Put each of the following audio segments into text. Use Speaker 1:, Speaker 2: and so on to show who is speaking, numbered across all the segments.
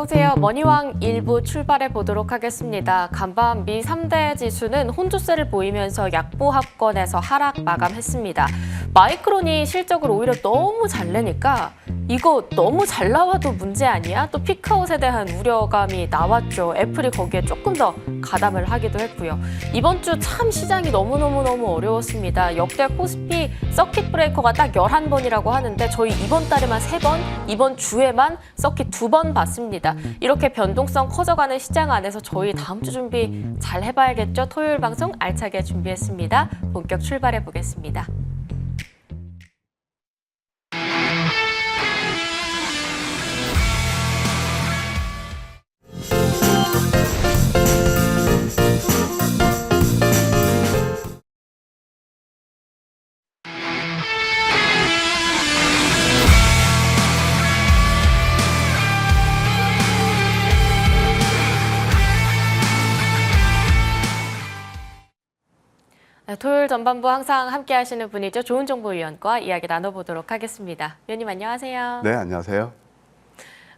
Speaker 1: 어서오세요. 머니왕 1부 출발해 보도록 하겠습니다. 간밤 미 3대 지수는 혼조세를 보이면서 약보합권에서 하락 마감했습니다. 마이크론이 실적을 오히려 너무 잘 내니까 이거 너무 잘 나와도 문제 아니야? 또 피크아웃에 대한 우려감이 나왔죠. 애플이 거기에 조금 더 가담을 하기도 했고요. 이번 주 참 시장이 너무너무 어려웠습니다. 역대 코스피 서킷 브레이커가 딱 11번이라고 하는데 저희 이번 달에만 3번, 이번 주에만 서킷 2번 봤습니다. 이렇게 변동성 커져가는 시장 안에서 저희 다음 주 준비 잘 해봐야겠죠? 토요일 방송 알차게 준비했습니다. 본격 출발해 보겠습니다. 토요일 전반부 항상 함께 하시는 분이죠. 좋은정보위원과 이야기 나눠보도록 하겠습니다. 위원님 안녕하세요.
Speaker 2: 네, 안녕하세요.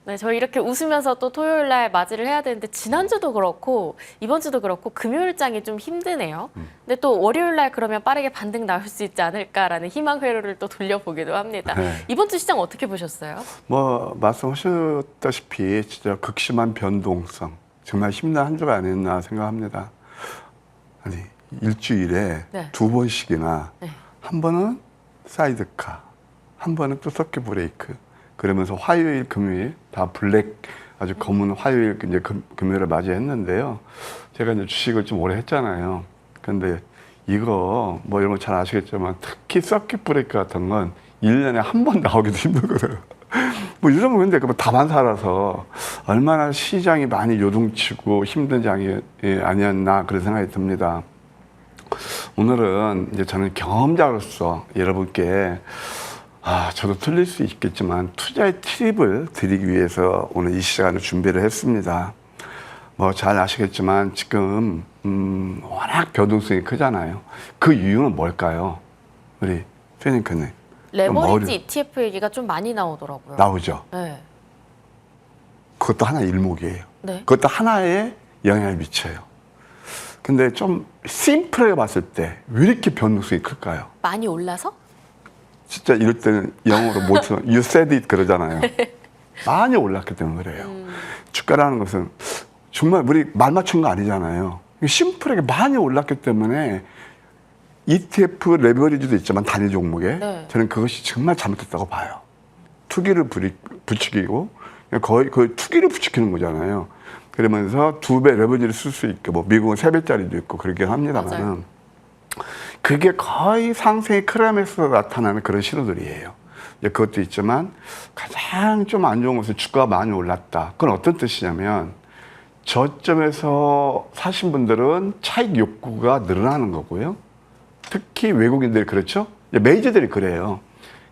Speaker 1: 네, 저희 이렇게 웃으면서 또 토요일 날 맞이를 해야 되는데 지난주도 그렇고 이번 주도 그렇고 금요일장이 좀 힘드네요. 근데 또 월요일 날 그러면 빠르게 반등 나올 수 있지 않을까라는 희망 회로를 또 돌려보기도 합니다.
Speaker 2: 네.
Speaker 1: 이번 주 시장 어떻게 보셨어요?
Speaker 2: 말씀하셨다시피 진짜 극심한 변동성, 정말 힘든 한 주가 아니었나 생각합니다. 아니, 일주일에
Speaker 1: 네.
Speaker 2: 2번씩이나
Speaker 1: 네.
Speaker 2: 한 번은 사이드카, 한 번은 또 서킷 브레이크. 그러면서 화요일, 금요일 다 블랙 아주 검은 화요일 이제 금요일을 맞이했는데요. 제가 이제 주식을 좀 오래 했잖아요. 근데 이거 뭐 이런 거 잘 아시겠지만 특히 서킷 브레이크 같은 건 1년에 한 번 나오기도 힘들거든요. 뭐 요즘은 근데 그 다반사라서 얼마나 시장이 많이 요동치고 힘든 장이 아니었나 그런 생각이 듭니다. 오늘은 이제 저는 경험자로서 여러분께 저도 틀릴 수 있겠지만 투자의 팁을 드리기 위해서 오늘 이 시간을 준비를 했습니다. 뭐 잘 아시겠지만 지금 워낙 변동성이 크잖아요. 그 이유는 뭘까요? 우리 최진크님.
Speaker 1: 레버리지 ETF 얘기가 좀 많이 나오더라고요.
Speaker 2: 나오죠.
Speaker 1: 네.
Speaker 2: 그것도 하나의 일목이에요.
Speaker 1: 네.
Speaker 2: 그것도 하나의 영향을 미쳐요. 근데 좀 심플하게 봤을 때 왜 이렇게 변동성이 클까요?
Speaker 1: 많이 올라서?
Speaker 2: 진짜 이럴 때는 영어로 뭐처럼 you said it 그러잖아요. 많이 올랐기 때문에 그래요. 주가라는 것은 정말 우리 말 맞춘 거 아니잖아요. 심플하게 많이 올랐기 때문에 ETF 레버리지도 있지만 단일 종목에
Speaker 1: 네.
Speaker 2: 저는 그것이 정말 잘못됐다고 봐요. 투기를 부추기고 거의 투기를 부추기는 거잖아요. 그러면서 2배 레버리지를 쓸 수 있게 뭐 미국은 3배짜리도 있고 그렇게 합니다만은 그게 거의 상승의 크라임에서 나타나는 그런 신호들이에요. 이제 그것도 있지만 가장 좀 안 좋은 것은 주가가 많이 올랐다. 그건 어떤 뜻이냐면 저점에서 사신 분들은 차익 욕구가 늘어나는 거고요. 특히 외국인들이 그렇죠. 메이저들이 그래요.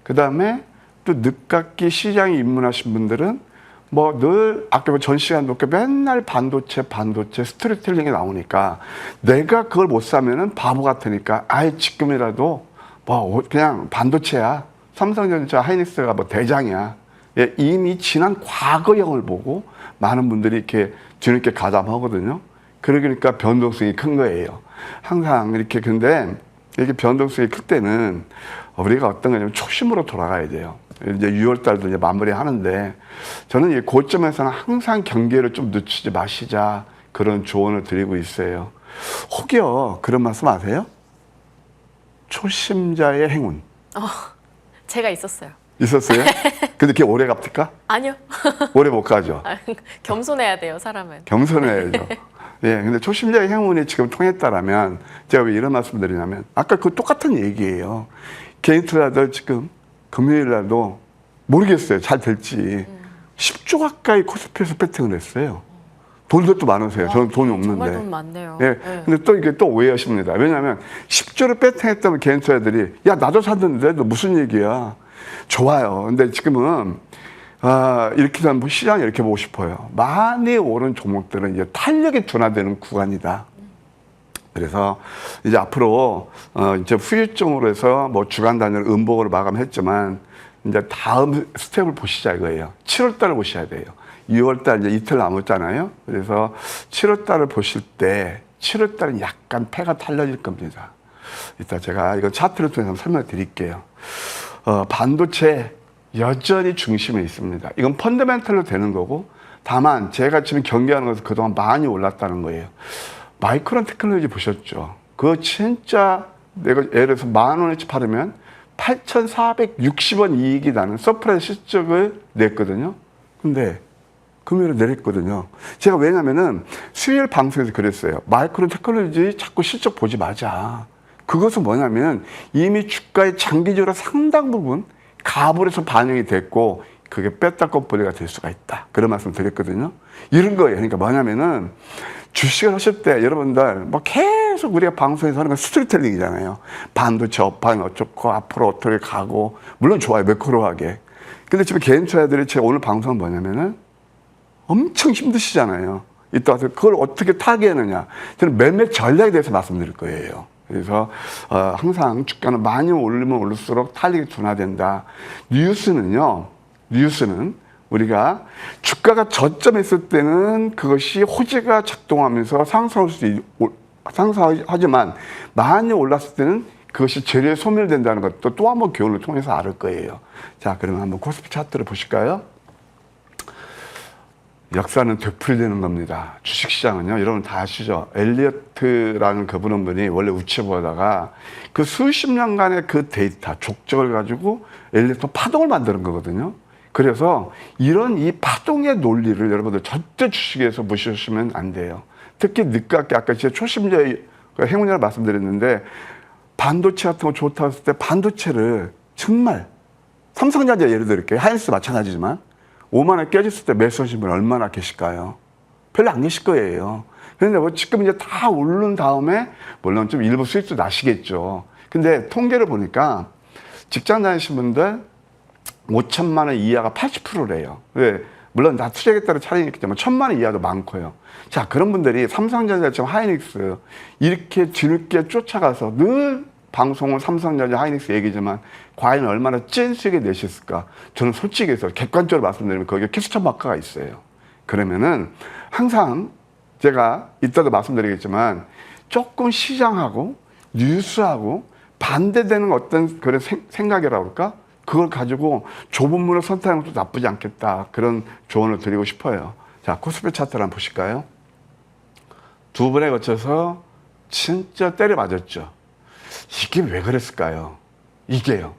Speaker 2: 그 다음에 또 늦깎이 시장에 입문하신 분들은 뭐 늘 아까 전 시간 놓고 맨날 반도체 스토리텔링이 나오니까 내가 그걸 못 사면은 바보 같으니까 아예 지금이라도 뭐 그냥 반도체야. 삼성전자 하이닉스가 뭐 대장이야. 예, 이미 지난 과거형을 보고 많은 분들이 이렇게 뒤늦게 가담하거든요. 그러니까 변동성이 큰 거예요. 항상 이렇게 근데 이렇게 변동성이 클 때는 우리가 어떤 거냐면 초심으로 돌아가야 돼요. 이제 6월 달도 이제 마무리 하는데 저는 이 고점에서는 항상 경계를 좀 늦추지 마시자 그런 조언을 드리고 있어요. 혹여 그런 말씀 아세요? 초심자의 행운.
Speaker 1: 제가 있었어요.
Speaker 2: 있었어요? 근데 그게 오래 갑니까?
Speaker 1: 아니요.
Speaker 2: 오래 못 가죠.
Speaker 1: 겸손해야 돼요, 사람은.
Speaker 2: 겸손해야죠. 예, 근데 초심자의 행운이 지금 통했다라면 제가 왜 이런 말씀 드리냐면 아까 그 똑같은 얘기예요. 개인 투자들 지금 금요일 날도 모르겠어요. 잘 될지. 10조 가까이 코스피에서 배팅을 했어요. 돈도 또 많으세요. 저는 돈이 없는데.
Speaker 1: 정말 돈 많네요.
Speaker 2: 예.
Speaker 1: 네.
Speaker 2: 근데 또 이게 또 오해하십니다. 왜냐하면 10조를 배팅했다면 개인 투자들이 야, 나도 샀는데 너 무슨 얘기야. 좋아요. 근데 지금은 이렇게 되면 시장이 이렇게 보고 싶어요. 많이 오른 종목들은 이제 탄력이 둔화되는 구간이다. 그래서 이제 앞으로 이제 후유증으로 해서 뭐 주간 단위로 음봉으로 마감했지만 이제 다음 스텝을 보시자 이거예요. 7월 달을 보셔야 돼요. 6월달 이제 이틀 남았잖아요. 그래서 7월달을 보실 때 7월달은 약간 패가 달라질 겁니다. 이따 제가 이거 차트를 통해서 설명을 드릴게요. 반도체 여전히 중심에 있습니다. 이건 펀더멘털로 되는 거고, 다만 제가 지금 경계하는 것은 그동안 많이 올랐다는 거예요. 마이크론 테크놀로지 보셨죠? 그거 진짜 내가 예를 들어서 10,000원어치 팔으면 8,460원 이익이 나는 서프라이즈 실적을 냈거든요. 근데 금요일에 내렸거든요. 제가 왜냐면은 수요일 방송에서 그랬어요. 마이크론 테크놀로지 자꾸 실적 보지 마자. 그것은 뭐냐면 이미 주가의 장기적으로 상당 부분 가불에서 반영이 됐고 그게 뺐다 꺾보리가 될 수가 있다. 그런 말씀 드렸거든요. 이런 거예요. 그러니까 뭐냐면은 주식을 하실 때 여러분들 뭐 계속 우리가 방송에서 하는 건 스토리텔링이잖아요. 반도체 업황이 어쩌고 앞으로 어떻게 가고 물론 좋아요. 매크로하게. 근데 지금 개인 투자자들이 제가 오늘 방송은 뭐냐면은 엄청 힘드시잖아요. 이따 와서 그걸 어떻게 타개하느냐. 저는 매매 전략에 대해서 말씀드릴 거예요. 그래서 항상 주가는 많이 오르면 오를수록 탄력이 둔화된다. 뉴스는 우리가 주가가 저점에 있을 때는 그것이 호재가 작동하면서 상승하지만 많이 올랐을 때는 그것이 재료에 소멸된다는 것도 또 한 번 교훈을 통해서 알 거예요. 자, 그러면 한번 코스피 차트를 보실까요? 역사는 되풀이되는 겁니다. 주식시장은요, 여러분 다 아시죠? 엘리어트라는 그분이 원래 우체부하다가 그 수십 년간의 그 데이터, 족적을 가지고 엘리어트 파동을 만드는 거거든요. 그래서 이런 이 파동의 논리를 여러분들 절대 주식에서 무시하시면 안 돼요. 특히 늦깎이 아까 제가 초심자의 행운이라고 말씀드렸는데 반도체 같은 거 좋다고 했을 때 반도체를 정말 삼성전자 예를 들을게요. 하이닉스 마찬가지지만 5만 원 깨졌을 때 매수하신 분 얼마나 계실까요? 별로 안 계실 거예요. 그런데 뭐 지금 이제 다 오른 다음에 물론 좀 일부 수익도 나시겠죠. 근데 통계를 보니까 직장 다니신 분들 5천만 원 이하가 80%래요. 왜? 물론 다 투자에 따라 차이가 있기 때문에 1,000만 원 이하도 많고요. 자, 그런 분들이 삼성전자처럼 하이닉스 이렇게 뒤늦게 쫓아가서 늘 방송은 삼성전자 하이닉스 얘기지만 과연 얼마나 찐 수익을 내셨을까? 저는 솔직히 해서 객관적으로 말씀드리면 거기에 캡스천 마크가 있어요. 그러면은 항상 제가 이따도 말씀드리겠지만 조금 시장하고 뉴스하고 반대되는 어떤 그런 생각이라고 할까? 그걸 가지고 좁은 문을 선택하는 것도 나쁘지 않겠다. 그런 조언을 드리고 싶어요. 자, 코스피 차트를 한번 보실까요? 두 번에 거쳐서 진짜 때려 맞았죠. 이게 왜 그랬을까요? 이게요.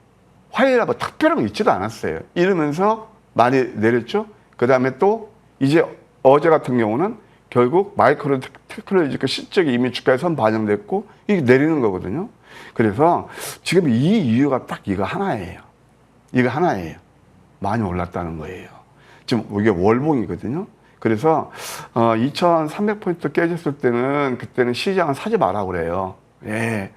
Speaker 2: 화요일에 뭐 특별한 거 있지도 않았어요. 이러면서 많이 내렸죠. 그 다음에 또 이제 어제 같은 경우는 결국 마이크론 테크놀로지 그 실적이 이미 주가에 선 반영됐고 이게 내리는 거거든요. 그래서 지금 이 이유가 딱 이거 하나예요. 이거 하나예요. 많이 올랐다는 거예요. 지금 이게 월봉이거든요. 그래서 2,300포인트 깨졌을 때는 그때는 시장은 사지 마라 그래요. 예.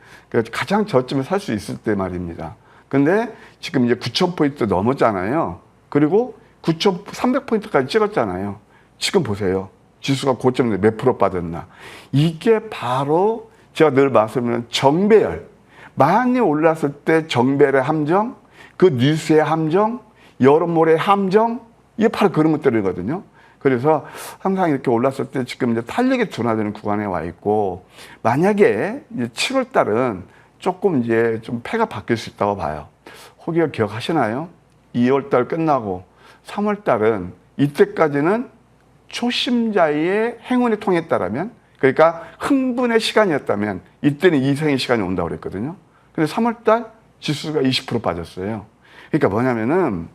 Speaker 2: 가장 저점에 살 수 있을 때 말입니다. 근데 지금 이제 9,000포인트 넘었잖아요. 그리고 9,300포인트까지 찍었잖아요. 지금 보세요. 지수가 고점인데 몇 프로 빠졌나. 이게 바로 제가 늘 말씀드리는 정배열. 많이 올랐을 때 정배열의 함정, 그 뉴스의 함정, 여론몰의 함정, 이게 바로 그런 것들이거든요. 그래서 항상 이렇게 올랐을 때 지금 이제 탄력이 둔화되는 구간에 와 있고, 만약에 이제 7월 달은 조금 이제 좀 패가 바뀔 수 있다고 봐요. 혹여 기억하시나요? 2월 달 끝나고 3월 달은 이때까지는 초심자의 행운이 통했다라면, 그러니까 흥분의 시간이었다면 이때는 이생의 시간이 온다고 그랬거든요. 근데 3월 달 지수가 20% 빠졌어요. 그러니까 뭐냐면은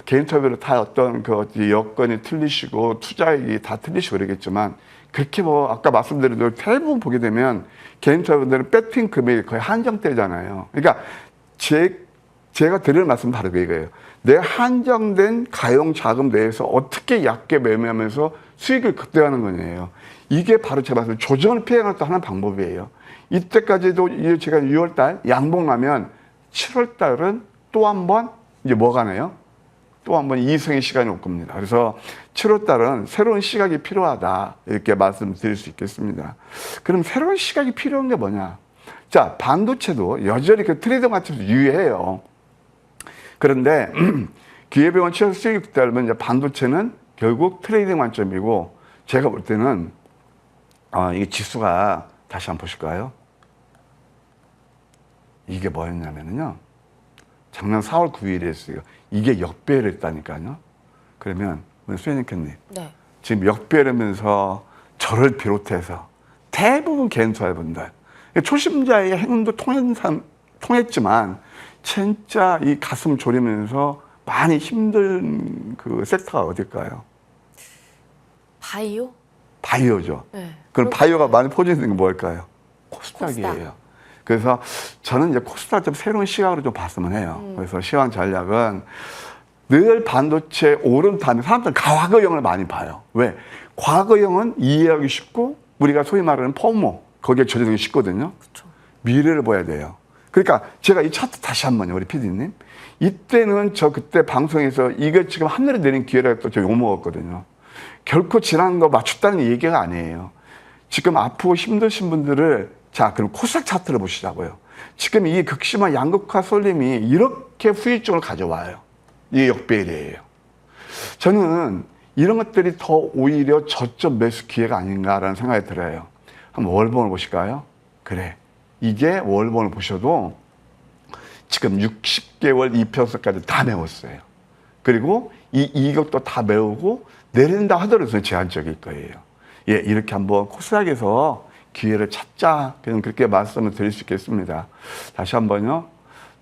Speaker 2: 개인차별로 다 어떤 그 여건이 틀리시고 투자액이 다 틀리시고 그러겠지만 그렇게 뭐 아까 말씀드린 대로 대부분 보게 되면 개인차별들은 배팅 금액이 거의 한정되잖아요. 그러니까 제가 드리는 말씀은 바로 이거예요. 내 한정된 가용 자금 내에서 어떻게 얕게 매매하면서 수익을 극대화하는 거예요. 이게 바로 제가 말씀 조정을 피해가는 또 하나의 방법이에요. 이때까지도 제가 6월 달 양봉하면 7월 달은 또 한 번 이제 뭐가 나요? 또 한 번 이승의 시간이 올 겁니다. 그래서 7월 달은 새로운 시각이 필요하다. 이렇게 말씀드릴 수 있겠습니다. 그럼 새로운 시각이 필요한 게 뭐냐? 자, 반도체도 여전히 그 트레이더 마트도 유효해요. 그런데 기회비용은 최소 수익이 따르면 이제 반도체는 결국 트레이딩 관점이고 제가 볼 때는 이게 지수가 다시 한번 보실까요? 이게 뭐였냐면요. 작년 4월 9일에 했어요. 이게 역배를 했다니까요. 그러면 수혜님께님
Speaker 1: 네.
Speaker 2: 지금 역배라면서 저를 비롯해서 대부분 개인투자분들 초심자의 행운도 통했지만 진짜 이 가슴 졸이면서 많이 힘든 그 섹터가 어딜까요?
Speaker 1: 바이오?
Speaker 2: 바이오죠.
Speaker 1: 네.
Speaker 2: 그럼 바이오가 많이 포진되는 게 뭘까요? 코스닥이에요.
Speaker 1: 코스닥.
Speaker 2: 그래서 저는 이제 코스닥 좀 새로운 시각으로 좀 봤으면 해요. 그래서 시황 전략은 늘 반도체 오른 다음에 사람들은 과거형을 많이 봐요. 왜? 과거형은 이해하기 쉽고 우리가 소위 말하는 포모 거기에 젖어들기 쉽거든요.
Speaker 1: 그쵸.
Speaker 2: 미래를 봐야 돼요. 그러니까 제가 이 차트 다시 한번요, 우리 PD님. 이때는 저 그때 방송에서 이게 지금 하늘에 내린 기회라고 또 저 욕먹었거든요. 결코 지난 거 맞췄다는 얘기가 아니에요. 지금 아프고 힘드신 분들을 자, 그럼 코스닥 차트를 보시자고요. 지금 이 극심한 양극화 쏠림이 이렇게 후유증을 가져와요. 이게 역배일이에요. 저는 이런 것들이 더 오히려 저점 매수 기회가 아닌가라는 생각이 들어요. 한번 월봉을 보실까요? 그래. 이게 월봉을 보셔도 지금 60개월 이평선까지 다 메웠어요. 그리고 이 이격도 다 메우고 내린다 하더라도 제한적일 거예요. 예, 이렇게 한번 코스닥에서 기회를 찾자. 그냥 그렇게 말씀을 드릴 수 있겠습니다. 다시 한번요.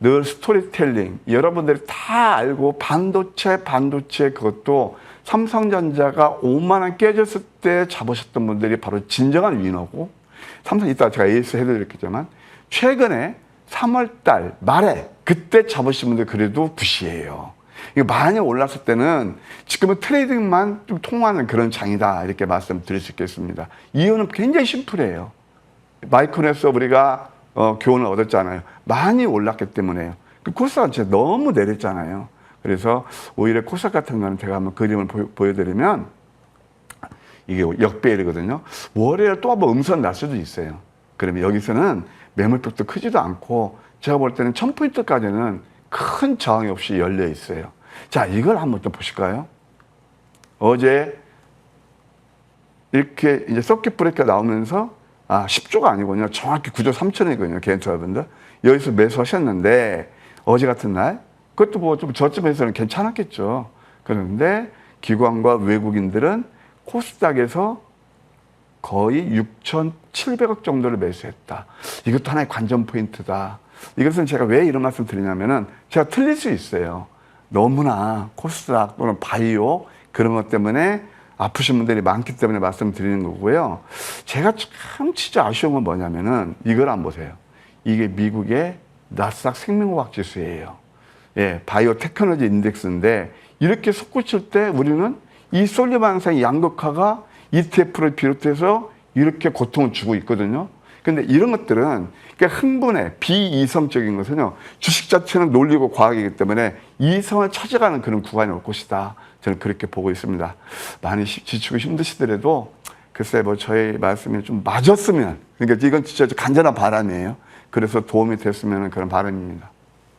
Speaker 2: 늘 스토리텔링. 여러분들이 다 알고 반도체 그것도 삼성전자가 5만 원 깨졌을 때 잡으셨던 분들이 바로 진정한 위너고 삼성 이따 제가 AS 해드렸겠지만 최근에 3월 달 말에 그때 잡으신 분들 그래도 굿이에요. 이거 많이 올랐을 때는 지금은 트레이딩만 좀 통하는 그런 장이다 이렇게 말씀드릴 수 있겠습니다. 이유는 굉장히 심플해요. 마이크론에서 우리가 교훈을 얻었잖아요. 많이 올랐기 때문에요. 그 코스닥은 진짜 너무 내렸잖아요. 그래서 오히려 코스닥 같은 거는 제가 한번 그림을 보여드리면 이게 역배열이거든요. 월요일 또 한번 음선 날 수도 있어요. 그러면 여기서는 매물폭도 크지도 않고 제가 볼 때는 1000포인트까지는 큰 저항이 없이 열려 있어요. 자, 이걸 한번 또 보실까요? 어제 이렇게 이제 서킷 브레이크가 나오면서 10조가 아니군요. 정확히 9조 3천이거든요. 개인 투자분들. 여기서 매수하셨는데 어제 같은 날 그것도 뭐 좀 저점에서는 괜찮았겠죠. 그런데 기관과 외국인들은 코스닥에서 거의 6,700억 정도를 매수했다. 이것도 하나의 관전 포인트다. 이것은 제가 왜 이런 말씀 드리냐면은 제가 틀릴 수 있어요. 너무나 코스닥 또는 바이오 그런 것 때문에 아프신 분들이 많기 때문에 말씀드리는 거고요. 제가 참 진짜 아쉬운 건 뭐냐면은 이걸 안 보세요. 이게 미국의 나스닥 생명과학 지수예요. 예, 바이오 테크놀로지 인덱스인데 이렇게 솟구칠 때 우리는 이 솔리반 현상의 양극화가 ETF를 비롯해서 이렇게 고통을 주고 있거든요. 근데 이런 것들은 그러니까 흥분해 비이성적인 것은요. 주식 자체는 논리고 과학이기 때문에 이성을 찾아가는 그런 구간이 올 것이다. 저는 그렇게 보고 있습니다. 많이 지치고 힘드시더라도 글쎄 뭐 저의 말씀이 좀 맞았으면 그러니까 이건 진짜 간절한 바람이에요. 그래서 도움이 됐으면 그런 바람입니다.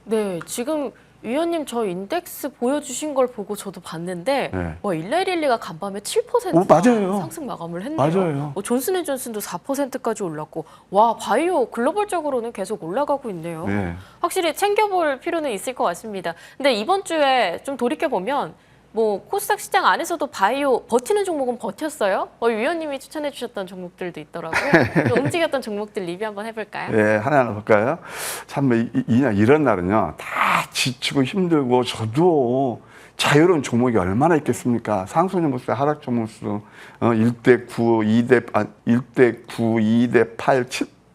Speaker 1: 네, 지금 위원님 저 인덱스 보여주신 걸 보고 저도 봤는데
Speaker 2: 네.
Speaker 1: 1111가 간밤에 7%
Speaker 2: 맞아요.
Speaker 1: 상승 마감을 했네요.
Speaker 2: 맞아요.
Speaker 1: 존슨앤존슨도 4%까지 올랐고 와 바이오 글로벌적으로는 계속 올라가고 있네요.
Speaker 2: 네.
Speaker 1: 확실히 챙겨볼 필요는 있을 것 같습니다. 근데 이번 주에 좀 돌이켜보면 뭐 코스닥 시장 안에서도 바이오 버티는 종목은 버텼어요. 위원님이 추천해 주셨던 종목들도 있더라고요. 좀 움직였던 종목들 리뷰 한번 해볼까요?
Speaker 2: 네, 하나하나 볼까요? 참 이런 날은요 다 지치고 힘들고 저도 자유로운 종목이 얼마나 있겠습니까? 상승률 하락 종목수 1대 9, 1대 9, 2대 8,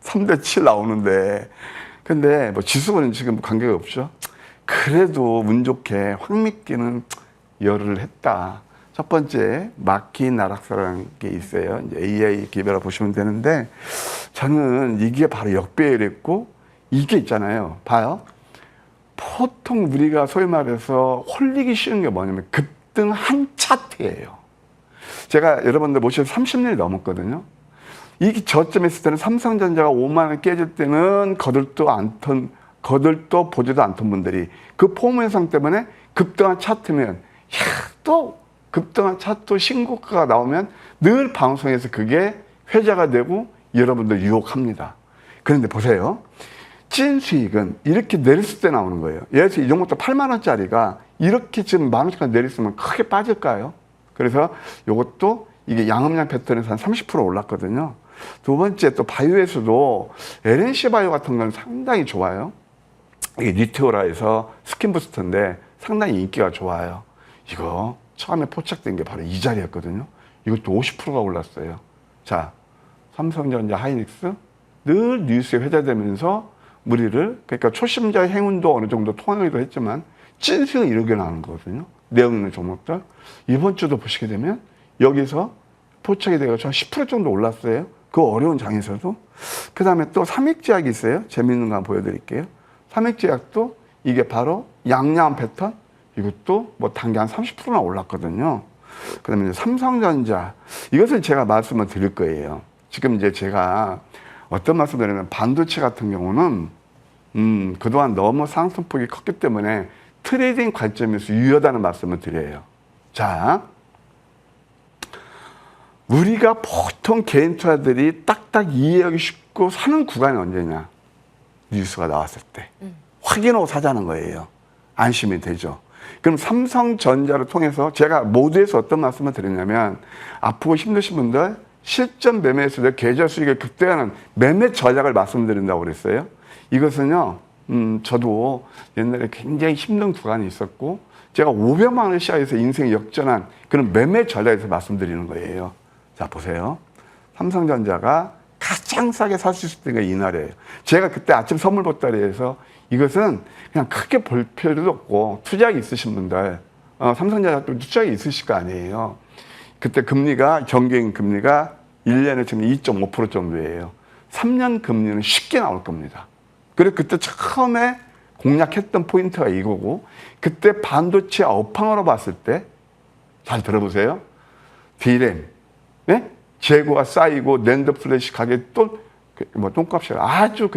Speaker 2: 3대 7 나오는데 근데 뭐 지수는 지금 관계가 없죠. 그래도 운 좋게 황미끼는 열을 했다. 첫 번째 마키 나락사라는 게 있어요. 이제 AI 기별을 보시면 되는데 저는 이게 바로 역배열했고 이게 있잖아요. 봐요. 보통 우리가 소위 말해서 홀리기 쉬운 게 뭐냐면 급등 한 차트예요. 제가 여러분들 모셔서 30년이 넘었거든요. 이게 저점에 있을 때는 삼성전자가 5만 원 깨질 때는 거들떠 보지도 않던 분들이 그 폼 현상 때문에 급등한 차트면 또 급등한 차트 신고가가 나오면 늘 방송에서 그게 회자가 되고 여러분들 유혹합니다. 그런데 보세요. 찐 수익은 이렇게 내렸을 때 나오는 거예요. 예를 들어서 이 정도 8만 원짜리가 이렇게 지금 10,000원까지 내렸으면 크게 빠질까요? 그래서 이것도 이게 양음양 패턴에서 한 30% 올랐거든요. 두 번째 또 바이오에서도 LNC 바이오 같은 건 상당히 좋아요. 이게 니테오라에서 스킨부스터인데 상당히 인기가 좋아요. 이거 처음에 포착된 게 바로 이 자리였거든요. 이것도 50%가 올랐어요. 자, 삼성전자, 하이닉스 늘 뉴스에 회자되면서 무리를, 그러니까 초심자 행운도 어느 정도 통하기도 했지만 찐수익은 이렇게 나오는 거거든요. 내용 있는 종목들. 이번 주도 보시게 되면 여기서 포착이 돼가지고 한 10% 정도 올랐어요. 그 어려운 장에서도. 그 다음에 또 삼익제약이 있어요. 재밌는 거 한번 보여드릴게요. 삼익제약도 이게 바로 양양 패턴. 이것도 뭐 단기 한 30%나 올랐거든요. 그 다음에 삼성전자. 이것을 제가 말씀을 드릴 거예요. 지금 이제 제가 어떤 말씀을 드리냐면 반도체 같은 경우는 그동안 너무 상승폭이 컸기 때문에 트레이딩 관점에서 유효하다는 말씀을 드려요. 자, 우리가 보통 개인 투자들이 딱딱 이해하기 쉽고 사는 구간이 언제냐? 뉴스가 나왔을 때. 확인하고 사자는 거예요. 안심이 되죠. 그럼 삼성전자를 통해서 제가 모두에서 어떤 말씀을 드렸냐면 아프고 힘드신 분들 실전 매매에서 계좌 수익을 극대화하는 매매 전략을 말씀드린다고 그랬어요. 이것은요, 저도 옛날에 굉장히 힘든 구간이 있었고 제가 500만 원을 시작해서 인생이 역전한 그런 매매 전략에서 말씀드리는 거예요. 자, 보세요. 삼성전자가 가장 싸게 살 수 있을 때가 이날이에요. 제가 그때 아침 선물 보따리에서 이것은 그냥 크게 볼 필요도 없고 투자액이 있으신 분들, 삼성전자 또 투자액이 있으실 거 아니에요. 그때 금리가, 정기적인 금리가 1년에 지금 2.5% 정도예요. 3년 금리는 쉽게 나올 겁니다. 그리고 그때 처음에 공략했던 포인트가 이거고, 그때 반도체 업황으로 봤을 때, 잘 들어보세요. D램, 네? 재고가 쌓이고, 낸드 플래시 가격이 또, 뭐, 똥값이 아주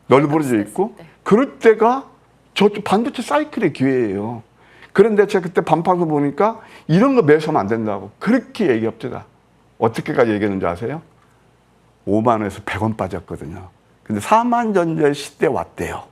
Speaker 2: 널브러져 있고, 그럴 때가 저 반도체 사이클의 기회예요. 그런데 제가 그때 반판서 보니까 이런 거 매수하면 안 된다고 그렇게 얘기합니다. 어떻게까지 얘기했는지 아세요? 5만 원에서 100원 빠졌거든요. 근데 4만 전자의 시대에 왔대요.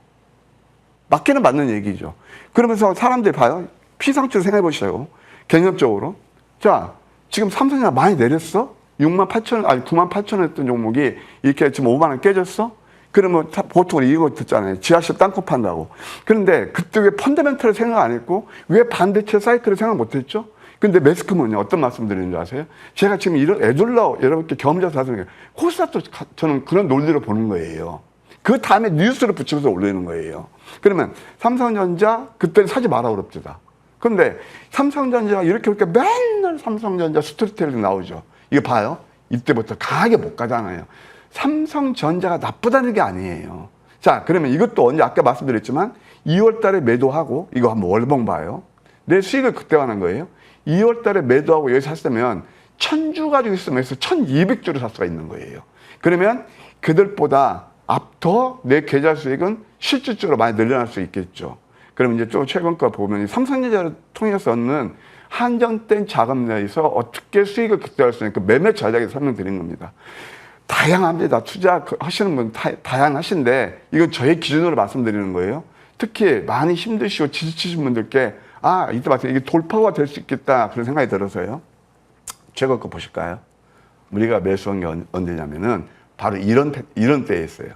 Speaker 2: 맞기는 맞는 얘기죠. 그러면서 사람들이 봐요. 피상추 생각해 보시라고. 개념적으로. 자, 지금 삼성전자 많이 내렸어? 6만 8천 원, 아니 9만 8천 원 했던 종목이 이렇게 지금 5만 원 깨졌어? 그러면 보통 이거 듣잖아요. 지하실 땅콩 판다고. 그런데 그때 왜 펀더멘털을 생각 안 했고 왜 반대체 사이클을 생각 못 했죠? 근데 매스컴은요, 어떤 말씀 드리는 줄 아세요? 제가 지금 이런 애둘러 여러분께 겸해서 하는 게 코스닥도 저는 그런 논리로 보는 거예요. 그 다음에 뉴스를 붙이면서 올리는 거예요. 그러면 삼성전자 그때는 사지 마라 그럽니다. 그런데 삼성전자가 이렇게 맨날 삼성전자 스토리텔링 나오죠. 이거 봐요. 이때부터 강하게 못 가잖아요. 삼성전자가 나쁘다는 게 아니에요. 자, 그러면 이것도 언제 아까 말씀드렸지만 2월 달에 매도하고 이거 한번 월봉 봐요. 내 수익을 극대화하는 거예요. 2월 달에 매도하고 여기 샀으면 1000주 가지고 있으면 1200주를 살 수가 있는 거예요. 그러면 그들보다 앞서 내 계좌 수익은 실질적으로 많이 늘어날 수 있겠죠. 그러면 이제 좀 최근 거 보면 삼성전자를 통해서 얻는 한정된 자금 내에서 어떻게 수익을 극대화할 수 있는 그 매매 전략에 설명드린 겁니다. 다양합니다. 투자하시는 분 다양하신데 이건 저의 기준으로 말씀드리는 거예요. 특히 많이 힘드시고 지치신 분들께 이때 봤을 때 이게 돌파가 될 수 있겠다 그런 생각이 들어서요. 최근 거 보실까요? 우리가 매수한 게 언제냐면은 바로 이런 때였어요.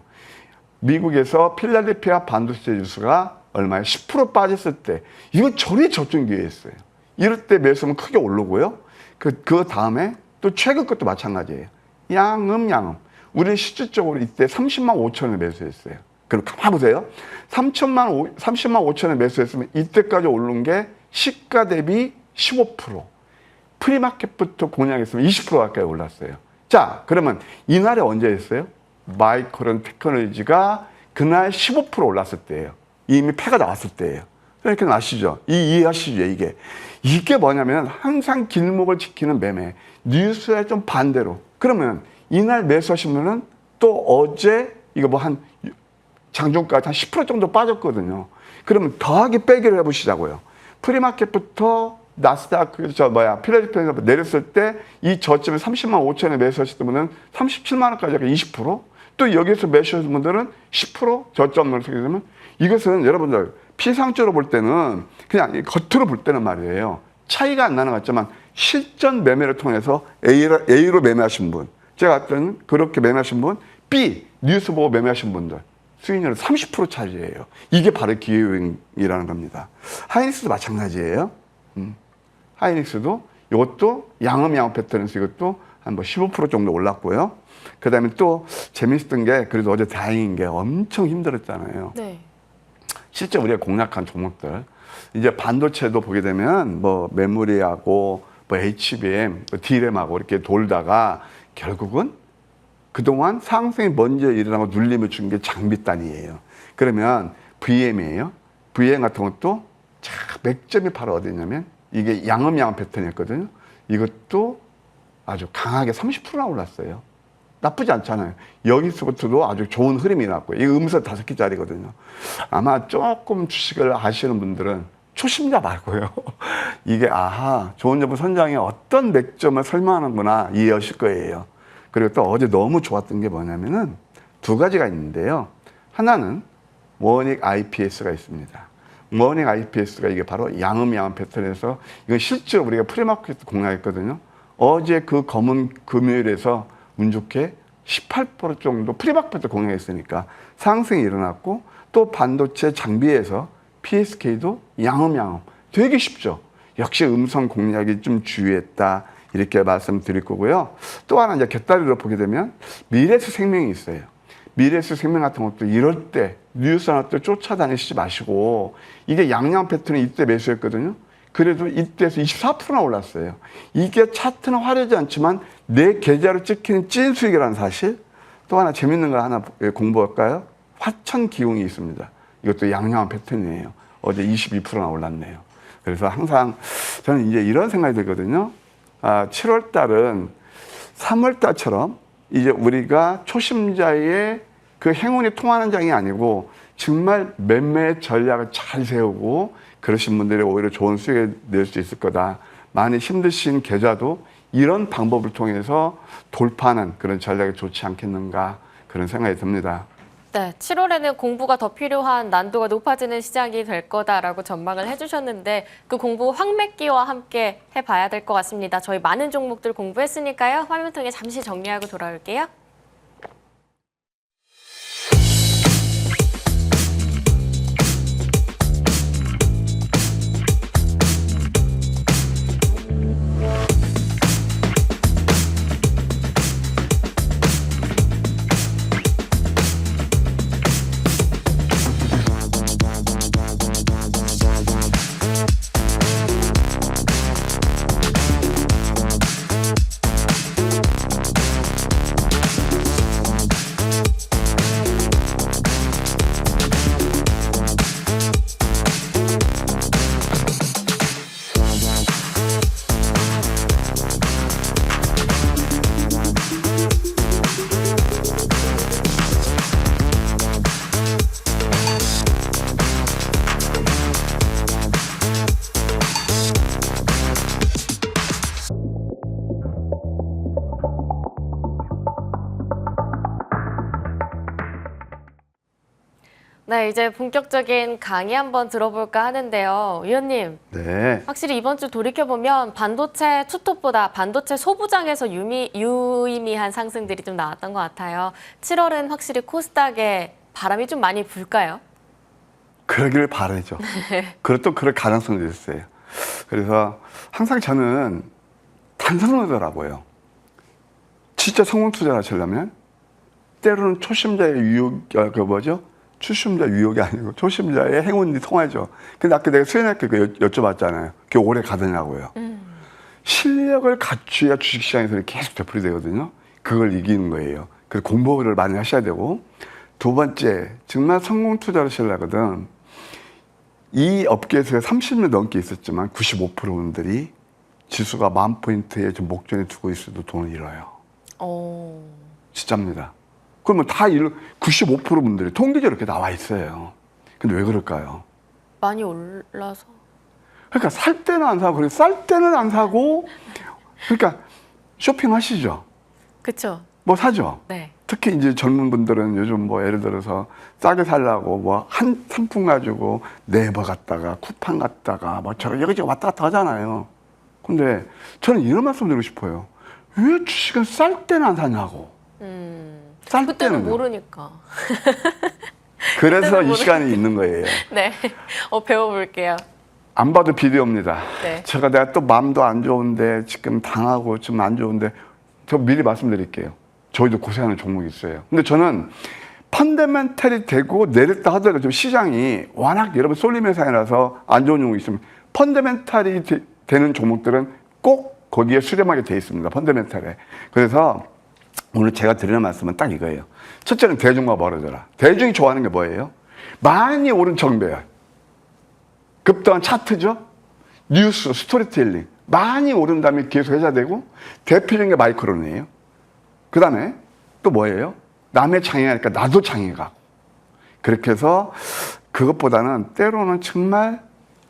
Speaker 2: 미국에서 필라델피아 반도체 지수가 얼마에 10% 빠졌을 때 이건 전에 저점 기회였어요. 이럴 때 매수하면 크게 오르고요. 그 다음에 또 최근 것도 마찬가지예요. 양음. 우리는 실질적으로 이때 30만 5천원에 매수했어요. 그럼 가만 보세요. 30만 5천원에 매수했으면 이때까지 오른 게 시가 대비 15%. 프리마켓부터 공략했으면 20% 가까이 올랐어요. 자, 그러면 이날에 언제 했어요? 마이크론 테크놀로지가 그날 15% 올랐을 때예요. 이미 패가 나왔을 때예요. 그러니까 아시죠? 이해하시죠? 이게 뭐냐면 항상 길목을 지키는 매매. 뉴스에 좀 반대로. 그러면 이날 매수하시면은 또 어제 이거 뭐 한 장중까지 한 10% 정도 빠졌거든요. 그러면 더하기 빼기를 해보시자고요. 프리마켓부터 나스닥 필라델피아에서 내렸을 때 이 저점에 30만 5천에 매수하셨던 분은 37만 원까지 20%, 또 여기서 매수하신 분들은 10% 저점을 쓰게 되면 이것은 여러분들 피상적으로 볼 때는 그냥 겉으로 볼 때는 말이에요. 차이가 안 나는 것 같지만 실전 매매를 통해서 A로 매매하신 분, 제가 봤을 그렇게 매매하신 분, B 뉴스 보고 매매하신 분들 수익률은 30% 차이예요. 이게 바로 기회요인이라는 겁니다. 하이닉스도 마찬가지예요. 하이닉스도 이것도 양음 패턴에서 이것도 한 15% 정도 올랐고요. 그 다음에 또 재밌었던 게 그래도 어제 다행인 게 엄청 힘들었잖아요.
Speaker 1: 네.
Speaker 2: 실제 우리가 공략한 종목들 이제 반도체도 보게 되면 뭐 메모리하고 뭐 HBM, 뭐 D램하고 이렇게 돌다가 결국은 그동안 상승이 먼저 일어나고 눌림을 준 게 장비단이에요. 그러면 VM이에요. VM 같은 것도 맥점이 바로 어디냐면 이게 양음 패턴이었거든요. 이것도 아주 강하게 30%나 올랐어요. 나쁘지 않잖아요. 여기서부터도 아주 좋은 흐름이 났고요. 이 음서 5개짜리거든요. 아마 조금 주식을 아시는 분들은 초심자 말고요. 이게 좋은 정보 선장이 어떤 맥점을 설명하는구나 이해하실 거예요. 그리고 또 어제 너무 좋았던 게 뭐냐면은 두 가지가 있는데요. 하나는 워닉 IPS가 있습니다. 워닝 IPS가 이게 바로 양음 패턴에서 이건 실제로 우리가 프리마켓 공략했거든요. 어제 그 검은 금요일에서 운 좋게 18% 정도 프리마켓 공략했으니까 상승이 일어났고 또 반도체 장비에서 PSK도 양음 되게 쉽죠. 역시 음성 공략이 좀 주의했다 이렇게 말씀드릴 거고요. 또 하나 이제 곁다리로 보게 되면 미래에셋 생명이 있어요. 미래에셋 생명 같은 것도 이럴 때 뉴스 하나 때 쫓아다니시지 마시고 이게 양양 패턴이 이때 매수했거든요. 그래도 이때에서 24%나 올랐어요. 이게 차트는 화려하지 않지만 내 계좌로 찍히는 찐 수익이라는 사실. 또 하나 재밌는 거 하나 공부할까요? 화천 기용이 있습니다. 이것도 양양 패턴이에요. 어제 22%나 올랐네요. 그래서 항상 저는 이제 이런 생각이 들거든요. 7월 달은 3월 달처럼 이제 우리가 초심자의 그 행운이 통하는 장이 아니고 정말 매매 전략을 잘 세우고 그러신 분들이 오히려 좋은 수익을 낼 수 있을 거다. 많이 힘드신 계좌도 이런 방법을 통해서 돌파하는 그런 전략이 좋지 않겠는가 그런 생각이 듭니다.
Speaker 1: 네, 7월에는 공부가 더 필요한 난도가 높아지는 시장이 될 거다라고 전망을 해주셨는데 그 공부 황매기와 함께 해봐야 될 것 같습니다. 저희 많은 종목들 공부했으니까요. 화면 통해 잠시 정리하고 돌아올게요. 네, 이제 본격적인 강의 한번 들어볼까 하는데요. 위원님,
Speaker 2: 네.
Speaker 1: 확실히 이번 주 돌이켜보면 반도체 투톱보다 반도체 소부장에서 유의미한 상승들이 좀 나왔던 것 같아요. 7월은 확실히 코스닥에 바람이 좀 많이 불까요?
Speaker 2: 그러기를 바라죠. 그럴 가능성도 있어요. 그래서 항상 저는 단순하더라고요. 진짜 성공 투자를 하시려면 때로는 초심자의 유혹, 초심자 유혹이 아니고 초심자의 행운이 통하죠. 근데 아까 내가 수연학교 여쭤봤잖아요. 그게 오래 가더냐고요. 실력을 갖춰야 주식시장에서 계속 되풀이되거든요. 그걸 이기는 거예요. 그래서 공부를 많이 하셔야 되고 두 번째, 정말 성공 투자를 하시려거든. 이 업계에서 30년 넘게 있었지만 95%분들이 지수가 10,000포인트에 좀 목전에 두고 있어도 돈을 잃어요. 진짜입니다. 그러면 다 95%분들이 통계적으로 이렇게 나와 있어요. 근데 왜 그럴까요?
Speaker 1: 많이 올라서.
Speaker 2: 그러니까 살 때는 안 사고, 그리고 쌀 때는 안 사고, 그러니까 쇼핑하시죠.
Speaker 1: 그렇죠.
Speaker 2: 뭐 사죠.
Speaker 1: 네.
Speaker 2: 특히 이제 젊은 분들은 요즘 뭐 예를 들어서 싸게 살라고 뭐 한 상품 가지고 네이버 갔다가 쿠팡 갔다가 뭐 저런 여기저기 왔다 갔다 하잖아요. 근데 저는 이런 말씀 드리고 싶어요. 왜 주식은 쌀 때는 안 사냐고. 쌀
Speaker 1: 그때는
Speaker 2: 때는요.
Speaker 1: 모르니까.
Speaker 2: 그래서 이
Speaker 1: 모르-
Speaker 2: 시간이 있는 거예요.
Speaker 1: 네. 배워볼게요.
Speaker 2: 안 봐도 비디오입니다.
Speaker 1: 네.
Speaker 2: 제가 내가 또 마음도 안 좋은데 지금 당하고 좀 안 좋은데 저 미리 말씀드릴게요. 저희도 고생하는 종목이 있어요. 근데 저는 펀더멘탈이 되고 내렸다 하더라도 좀 시장이 워낙 여러분 쏠림 상이라서 안 좋은 종목이 있으면 펀더멘탈이 되는 종목들은 꼭 거기에 수렴하게 돼 있습니다. 펀더멘탈에. 그래서 오늘 제가 드리는 말씀은 딱 이거예요. 첫째는 대중과 멀어져라. 대중이 좋아하는 게 뭐예요? 많이 오른 정배열. 급등한 차트죠? 뉴스, 스토리텔링. 많이 오른 다음에 계속 회자되고 대표적인 게 마이크론이에요. 그 다음에 또 뭐예요? 남의 장애하니까 나도 장애가. 그렇게 해서 그것보다는 때로는 정말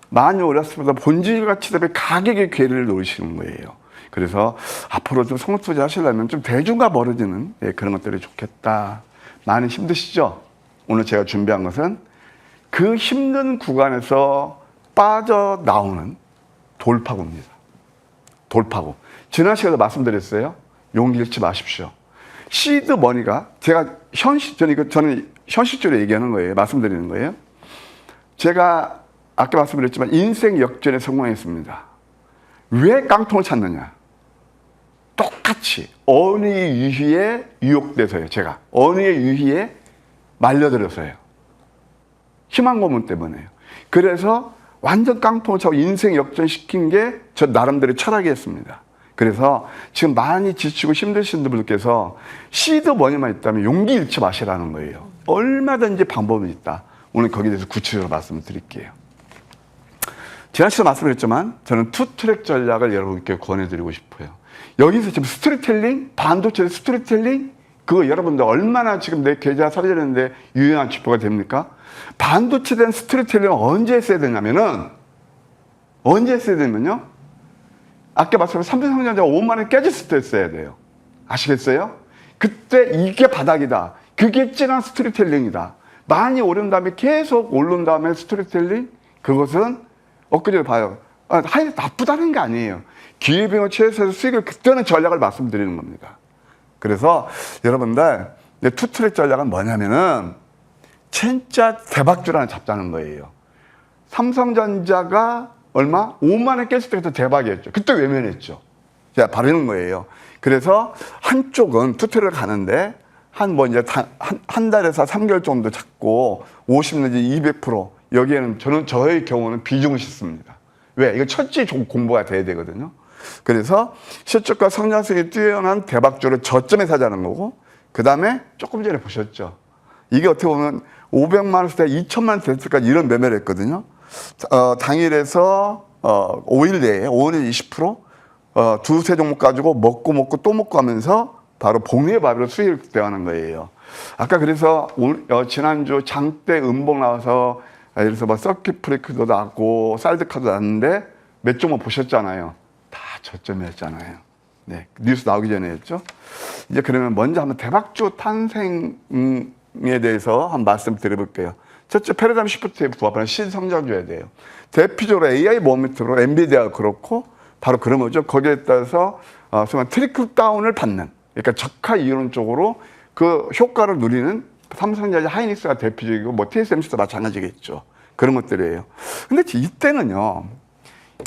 Speaker 2: 많이 올랐습니다. 본질 가치 대비 가격의 괴리를 놓으시는 거예요. 그래서 앞으로 좀 성공 투자 하시려면 좀 대중과 멀어지는 그런 것들이 좋겠다. 많이 힘드시죠? 오늘 제가 준비한 것은 그 힘든 구간에서 빠져나오는 돌파구입니다. 돌파구. 지난 시간에도 말씀드렸어요. 용기 잃지 마십시오. 시드 머니가 저는 현실적으로 얘기하는 거예요. 말씀드리는 거예요. 제가 아까 말씀드렸지만 인생 역전에 성공했습니다. 왜 깡통을 찾느냐? 똑같이 언어의 유희에 유혹돼서요. 제가 언어의 유희에 말려들어서요. 희망 고문 때문에요. 그래서 완전 깡통을 차고 인생 역전시킨 게 저 나름대로 철학이었습니다. 그래서 지금 많이 지치고 힘드신 분들께서 시드 머니만 있다면 용기 잃지 마시라는 거예요. 얼마든지 방법이 있다. 오늘 거기에 대해서 구체적으로 말씀을 드릴게요. 지난 시간에 말씀드렸지만 저는 투트랙 전략을 여러분께 권해드리고 싶어요. 여기서 지금 스토리텔링, 반도체 스토리텔링, 그거 여러분들 얼마나 지금 내 계좌 살리는데 유용한 지표가 됩니까? 반도체 된 스토리텔링은 언제 했어야 되냐면요. 아까 말씀드린 삼성전자가 5만 원 깨졌을 때 했어야 돼요. 아시겠어요? 그때 이게 바닥이다. 그게 진한 스토리텔링이다. 많이 오른 다음에 계속 오른 다음에 스토리텔링, 그것은 엊그제 봐요. 하여튼 나쁘다는 게 아니에요. 기회비용을 최소화해서 수익을 그때는 전략을 말씀드리는 겁니다. 그래서 여러분들 투트랙 전략은 뭐냐면은 진짜 대박줄 하나 잡자는 거예요. 삼성전자가 얼마? 5만 원 깼을 때부터 대박이었죠. 그때 외면했죠. 제가 바르는 거예요. 그래서 한쪽은 투트랙을 가는데 한 달에서 3개월 정도 잡고 50 내지 200% 여기에는 저의 경우는 비중을 싣습니다. 왜? 이거 첫째 공부가 돼야 되거든요. 그래서 실적과 성장성이 뛰어난 대박주를 저점에 사자는 거고, 그 다음에 조금 전에 보셨죠. 이게 어떻게 보면 500만 원에서 2천만 원 됐을 때까지 이런 매매를 했거든요. 당일에서 5일 내에 5일 20% 두세 종목 가지고 먹고 또 먹고 하면서 바로 봉의 밥으로 수익을 대하는 거예요. 아까 그래서 지난주 장대 음봉 나와서 예를 들어서 서킷 브레이크도 나왔고 사이드카도 나왔는데 몇 종목 보셨잖아요. 다 저점이었잖아요. 네, 뉴스 나오기 전에 했죠. 이제 그러면 먼저 한번 대박주 탄생에 대해서 한 말씀 드려볼게요. 첫째, 패러다임 시프트에 부합하는 신성장주여야 돼요. 대표적으로 AI 모멘트로 엔비디아가 그렇고 바로 그런 거죠. 거기에 따라서 트리클 다운을 받는, 그러니까 적화 이론 쪽으로 그 효과를 누리는 삼성전자, 하이닉스가 대표적이고 뭐 TSMC도 마찬가지겠죠. 그런 것들이에요. 근데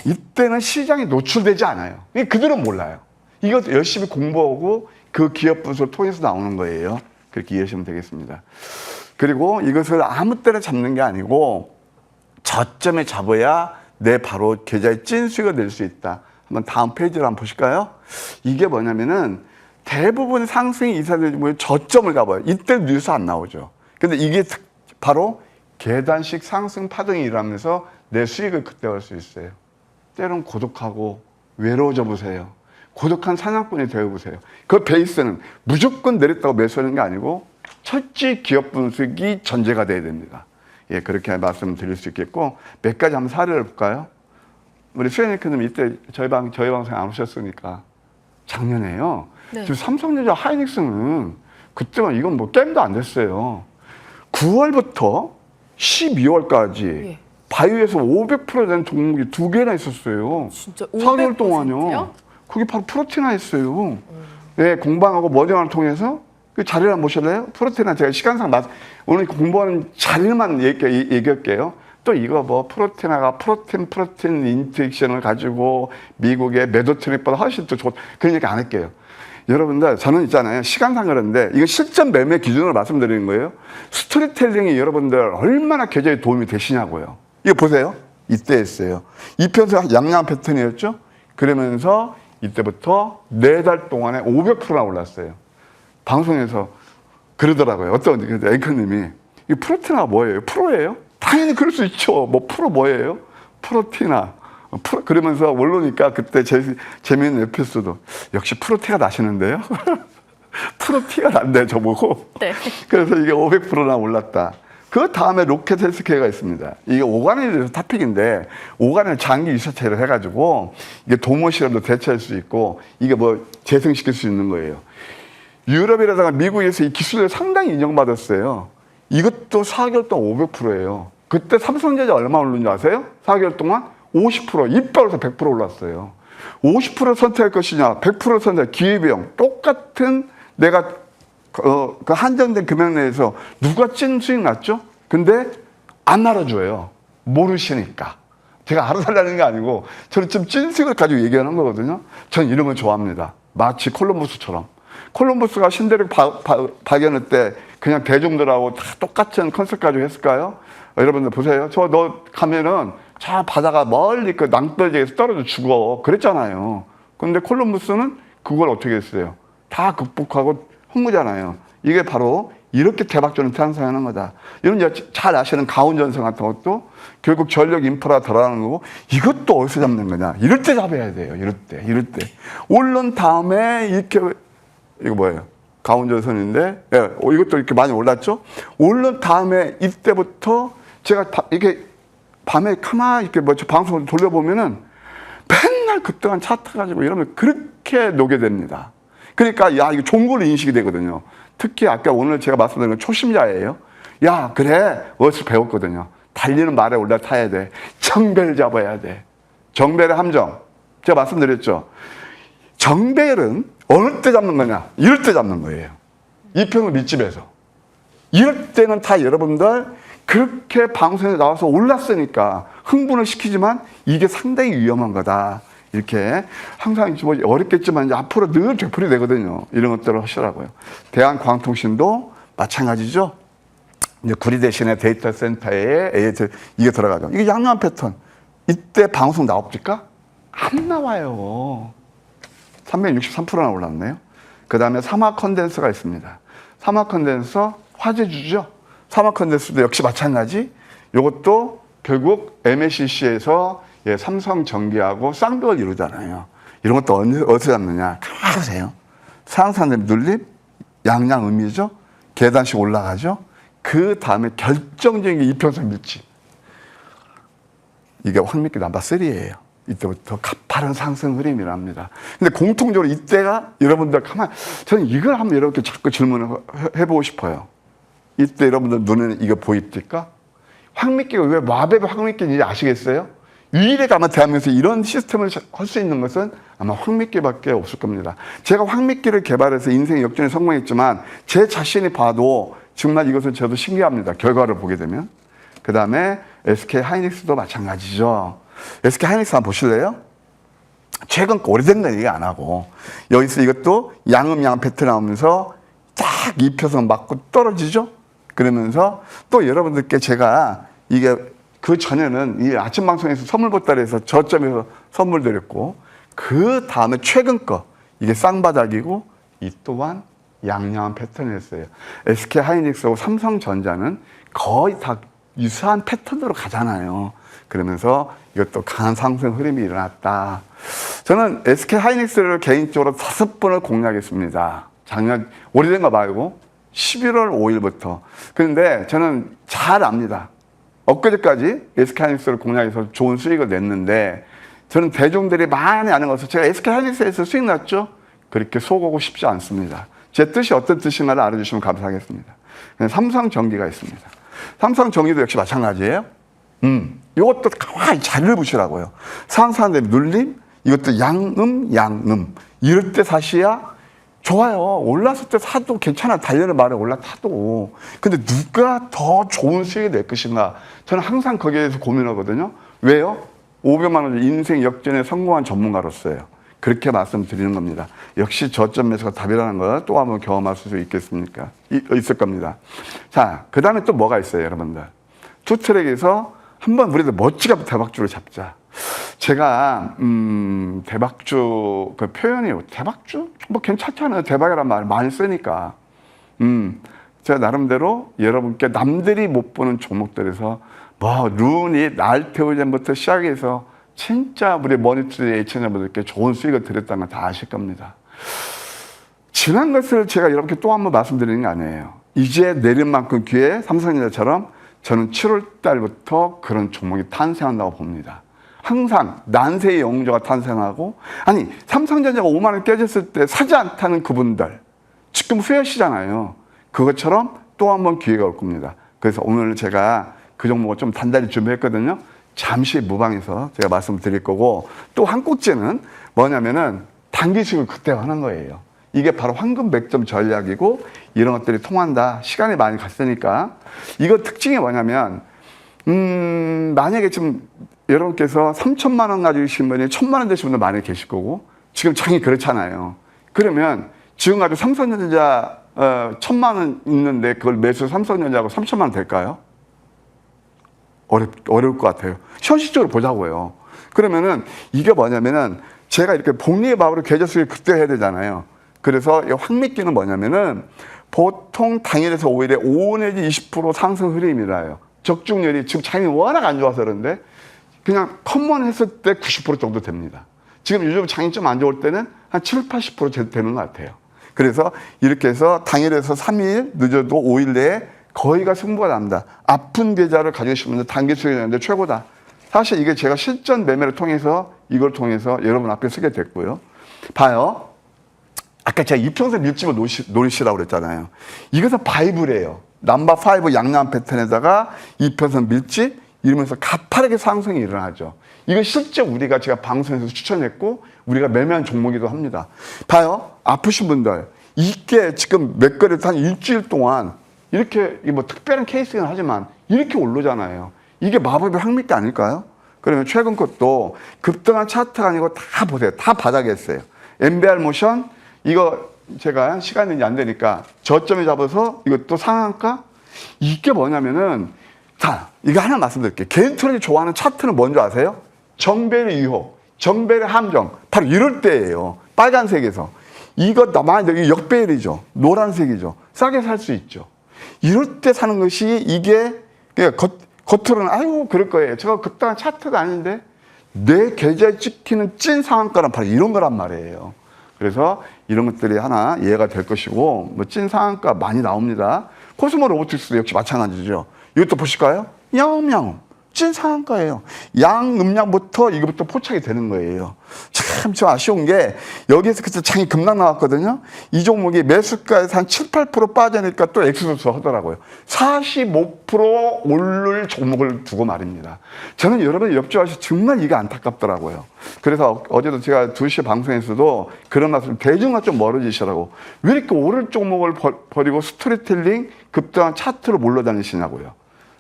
Speaker 2: 이때는 시장에 노출되지 않아요. 그들은 몰라요. 이거 열심히 공부하고 그 기업 분석을 통해서 나오는 거예요. 그렇게 이해하시면 되겠습니다. 그리고 이것을 아무 때나 잡는 게 아니고 저점에 잡아야 내 바로 계좌에 찐 수익을 낼 수 있다. 한번 다음 페이지를 한번 보실까요? 이게 뭐냐면은 대부분 상승이 이사되는 뭐 저점을 잡아요. 이때 뉴스 안 나오죠. 근데 이게 바로 계단식 상승 파동이 일어나면서 내 수익을 극대화할 수 있어요. 때론 고독하고 외로워져 보세요. 고독한 사냥꾼이 되어보세요. 그 베이스는 무조건 내렸다고 매수하는 게 아니고 철저히 기업 분석이 전제가 돼야 됩니다. 예, 그렇게 말씀드릴 수 있겠고 몇 가지 한번 사례를 볼까요? 우리 수현이크님 이때 저희 방송에 안 오셨으니까 작년에요.
Speaker 1: 네.
Speaker 2: 지금 삼성전자 하이닉스는 그때만 이건 뭐 게임도 안 됐어요. 9월부터 12월까지
Speaker 1: 예.
Speaker 2: 바이오에서 500%된 종목이 2개나 있었어요.
Speaker 1: 진짜
Speaker 2: 4개월
Speaker 1: 500%요?
Speaker 2: 동안요. 그게 바로 프로티나였어요. 네, 공방하고 머정을 통해서 그 자리를 한번 보실래요? 프로티나 제가 시간상 오늘 공부하는 자리만 얘기할게요. 또 이거 뭐 프로티나가 프로틴 인젝션을 가지고 미국의 메도트릭보다 훨씬 더 좋은 그런 얘기 안 할게요. 여러분들 저는 있잖아요. 시간상 그런데 이거 실전 매매 기준으로 말씀드리는 거예요. 스토리텔링이 여러분들 얼마나 계좌에 도움이 되시냐고요. 이거 보세요. 이때 했어요. 이편서 양양 패턴이었죠. 그러면서 이때부터 4달 동안에 500%나 올랐어요. 방송에서 그러더라고요. 어떤 앵커님이 이 프로티나가 뭐예요? 프로예요? 당연히 그럴 수 있죠. 뭐 프로 뭐예요? 프로티나. 그러면서 모르니까 그때 재미있는 에피소드. 역시 프로티가 나시는데요? 프로티가 난대 저보고.
Speaker 1: 네.
Speaker 2: 그래서 이게 500%나 올랐다. 그 다음에 로켓 헬스케어가 있습니다. 이게 오간에 대해서 토픽인데 오간을 장기 유사체를 해가지고 이게 도모시설도 대체할 수 있고 이게 뭐 재생시킬 수 있는 거예요. 유럽이라든가 미국에서 이 기술을 상당히 인정받았어요. 이것도 4개월 동안 500%예요. 그때 삼성전자 얼마 오른지 아세요? 4개월 동안 50%, 이빨에서 100% 올랐어요. 50% 선택할 것이냐, 100% 선택, 기회비용. 똑같은 내가 그 한정된 금액 내에서 누가 찐 수익 났죠? 근데 안 알아줘요. 모르시니까. 제가 알아달라는 게 아니고 저는 좀 찐 수익을 가지고 얘기하는 거거든요. 전 이런 걸 좋아합니다. 마치 콜럼버스처럼. 콜럼버스가 신대륙 발견할 때 그냥 대중들하고 다 똑같은 컨셉 가지고 했을까요? 여러분들 보세요. 너 가면은 저 바다가 멀리 그 낭떠러지에서 떨어져 죽어. 그랬잖아요. 그런데 콜럼버스는 그걸 어떻게 했어요? 다 극복하고 흥무잖아요. 이게 바로 이렇게 대박적인 탄생하는 거다. 이런 잘 아시는 가온전선 같은 것도 결국 전력 인프라 들어가는 거고 이것도 어디서 잡는 거냐. 이럴 때 잡아야 돼요. 이럴 때. 오른 다음에 이렇게 이거 뭐예요? 가온전선인데 예, 이것도 이렇게 많이 올랐죠? 오른 다음에 이때부터 제가 이게 밤에 가만히 이렇게 뭐 방송을 돌려보면은 맨날 급등한 차트 가지고 이러면 그렇게 녹게 됩니다. 그러니까 야 이거 좋은 걸로 인식이 되거든요. 특히 아까 오늘 제가 말씀드린 건 초심자예요. 야 그래 어디서 배웠거든요. 달리는 말에 올라타야 돼. 정배를 잡아야 돼. 정배의 함정 제가 말씀드렸죠. 정배는 어느 때 잡는 거냐? 이럴 때 잡는 거예요. 이평을 밑집에서. 이럴 때는 다 여러분들 그렇게 방송에 나와서 올랐으니까 흥분을 시키지만 이게 상당히 위험한 거다. 이렇게 항상 뭐 어렵겠지만 이제 앞으로 늘 되풀이 되거든요. 이런 것들을 하시라고요. 대한광통신도 마찬가지죠. 이제 구리 대신에 데이터 센터에 이게 들어가죠. 이게 양면 패턴. 이때 방송 나옵니까? 안 나와요. 363%나 올랐네요. 그 다음에 사막 컨덴서가 있습니다. 사막 컨덴서 화재주죠. 사막 컨덴서도 역시 마찬가지. 이것도 결국 MLCC에서 삼성전기하고 쌍벽을 이루잖아요. 이런 것도 어디서 잡느냐. 가만히 보세요. 상한선의 눌림, 양양음이죠. 계단씩 올라가죠. 그 다음에 결정적인 게 이평선 밀집. 이게 황미길 넘버3예요. 이때부터 가파른 상승 흐름이랍니다. 근데 공통적으로 이때가 여러분들 저는 이걸 한번 이렇게 자꾸 질문을 해보고 싶어요. 이때 여러분들 눈에는 이거 보입니까? 황미끼가 왜 마법의 황미끼인지 아시겠어요? 유일하게 아마 대한민국에서 이런 시스템을 할 수 있는 것은 아마 황미끼밖에 없을 겁니다. 제가 황미끼를 개발해서 인생 역전에 성공했지만 제 자신이 봐도 정말 이것은 저도 신기합니다. 결과를 보게 되면. 그 다음에 SK 하이닉스도 마찬가지죠. SK 하이닉스 한번 보실래요? 최근 오래된 건 얘기 안 하고 여기서 이것도 양음 패턴 나오면서 딱 입혀서 맞고 떨어지죠. 그러면서 또 여러분들께 제가 이게 그 전에는 이 아침 방송에서 선물 보따리에서 저점에서 선물 드렸고 그 다음에 최근 거 이게 쌍바닥이고 이 또한 양양한 패턴이었어요. SK 하이닉스하고 삼성전자는 거의 다 유사한 패턴으로 가잖아요. 그러면서 이것도 강한 상승 흐름이 일어났다. 저는 SK 하이닉스를 개인적으로 5번을 공략했습니다. 작년 오래된 거 말고 11월 5일부터. 그런데 저는 잘 압니다. 엊그제까지 SK 하이닉스를 공략해서 좋은 수익을 냈는데 저는 대중들이 많이 아는 것을 제가 SK하이닉스에서 수익 났죠? 그렇게 속고 싶지 않습니다. 제 뜻이 어떤 뜻인가를 알아주시면 감사하겠습니다. 삼성전기가 있습니다. 삼성전기도 역시 마찬가지예요. 이것도 가만히 잘 읽으시라고요. 상승하는데 눌림, 이것도 양음. 이럴 때 사시야 좋아요. 올랐을 때 사도 괜찮아. 달려는 말에 올라타도. 근데 누가 더 좋은 수익이 낼 것인가? 저는 항상 거기에 대해서 고민하거든요. 왜요? 500만 원 인생 역전에 성공한 전문가로서요. 그렇게 말씀드리는 겁니다. 역시 저점 매수가 답이라는 걸 또 한번 경험하실 수 있겠습니까? 있을 겁니다. 자, 그 다음에 또 뭐가 있어요, 여러분들? 투트랙에서 한번 우리도 멋지게 대박주를 잡자. 제가 대박주 그 표현이 대박주 뭐 괜찮잖아요. 대박이란 말 많이 쓰니까. 제가 나름대로 여러분께 남들이 못 보는 종목들에서 뭐 룬이 날태우전부터 시작해서 진짜 우리 머니투데이 애청자분들께 좋은 수익을 드렸다는 걸 다 아실 겁니다. 지난 것을 제가 여러분께 또 한 번 말씀드리는 게 아니에요. 이제 내린 만큼 기회 삼성전자처럼 저는 7월 달부터 그런 종목이 탄생한다고 봅니다. 항상 난세의 영웅조가 탄생하고, 아니 삼성전자가 5만 원 깨졌을 때 사지 않다는 그분들 지금 후회하시잖아요. 그것처럼 또 한 번 기회가 올 겁니다. 그래서 오늘 제가 그 종목을 좀 단단히 준비했거든요. 잠시 무방해서 제가 말씀드릴 거고, 또 한 꼭지는 뭐냐면은 단기식을 그때 하는 거예요. 이게 바로 황금 100점 전략이고 이런 것들이 통한다. 시간이 많이 갔으니까. 이거 특징이 뭐냐면 만약에 지금 여러분께서 3천만 원 가지신 분이 1,000만 원 되신 분도 많이 계실 거고, 지금 장이 그렇잖아요. 그러면 지금 가지고 삼성전자 1,000만 원 있는데 그걸 매수 삼성전자하고 3천만 원 될까요? 어려울 것 같아요. 현실적으로 보자고요. 그러면은 이게 뭐냐면은 제가 이렇게 복리의 밥으로 계좌 수익 그때 해야 되잖아요. 그래서 이 황미끼는 뭐냐면은 보통 당일에서 오일에 5 내지 20% 상승 흐름이라요. 적중률이 지금 장이 워낙 안 좋아서 그런데 그냥 컴먼 했을 때 90% 정도 됩니다. 지금 요즘 장이 좀 안 좋을 때는 한 7, 80% 되는 것 같아요. 그래서 이렇게 해서 당일에서 3일, 늦어도 5일 내에 거의가 승부가 납니다. 아픈 계좌를 가지시면 단기 수익이 되는데 최고다. 사실 이게 제가 실전 매매를 통해서 이걸 통해서 여러분 앞에 쓰게 됐고요. 봐요. 아까 제가 이평선 밀집을 노리시라고 그랬잖아요. 이것은 바이블이에요. 넘버 5 양양 패턴에다가 이평선 밀집 이러면서 가파르게 상승이 일어나죠. 이거 실제 우리가 제가 방송에서 추천했고 우리가 매매한 종목이기도 합니다. 봐요. 아프신 분들. 이게 지금 몇 거래도 한 일주일 동안 이렇게 뭐 특별한 케이스긴 하지만 이렇게 오르잖아요. 이게 마법의 황미끼 아닐까요? 그러면 최근 것도 급등한 차트가 아니고 다 보세요. 다 바닥이었어요. MBR 모션 이거 제가 시간이 안 되니까 저점에 잡아서 이것도 상한가? 이게 뭐냐면은 자 이거 하나 말씀드릴게요. 개인투자를 좋아하는 차트는 뭔지 아세요? 정배의 유혹, 정배의 함정 바로 이럴 때예요. 빨간색에서 이거 만약에 역배열이죠. 노란색이죠. 싸게 살 수 있죠. 이럴 때 사는 것이 이게 겉으로는 아이고 그럴 거예요. 제가 급등한 차트가 아닌데 내 계좌에 찍히는 찐 상한가란 바로 이런 거란 말이에요. 그래서 이런 것들이 하나 이해가 될 것이고 뭐 찐 상한가 많이 나옵니다. 코스모 로보틱스도 역시 마찬가지죠. 이것도 보실까요? 야옹야옹 찐 상한가예요. 양 음량부터 이것부터 포착이 되는 거예요. 참 아쉬운 게 여기에서 그때 장이 급락 나왔거든요. 이 종목이 매수가에서 한 7, 8% 빠지니까 또 엑스소스 하더라고요. 45% 오를 종목을 두고 말입니다. 저는 여러분이 옆조하시 정말 이게 안타깝더라고요. 그래서 어제도 제가 2시 방송에서도 그런 말씀 대중과 좀 멀어지시라고 왜 이렇게 오를 종목을 버리고 스토리텔링 급등한 차트로 몰려다니시냐고요.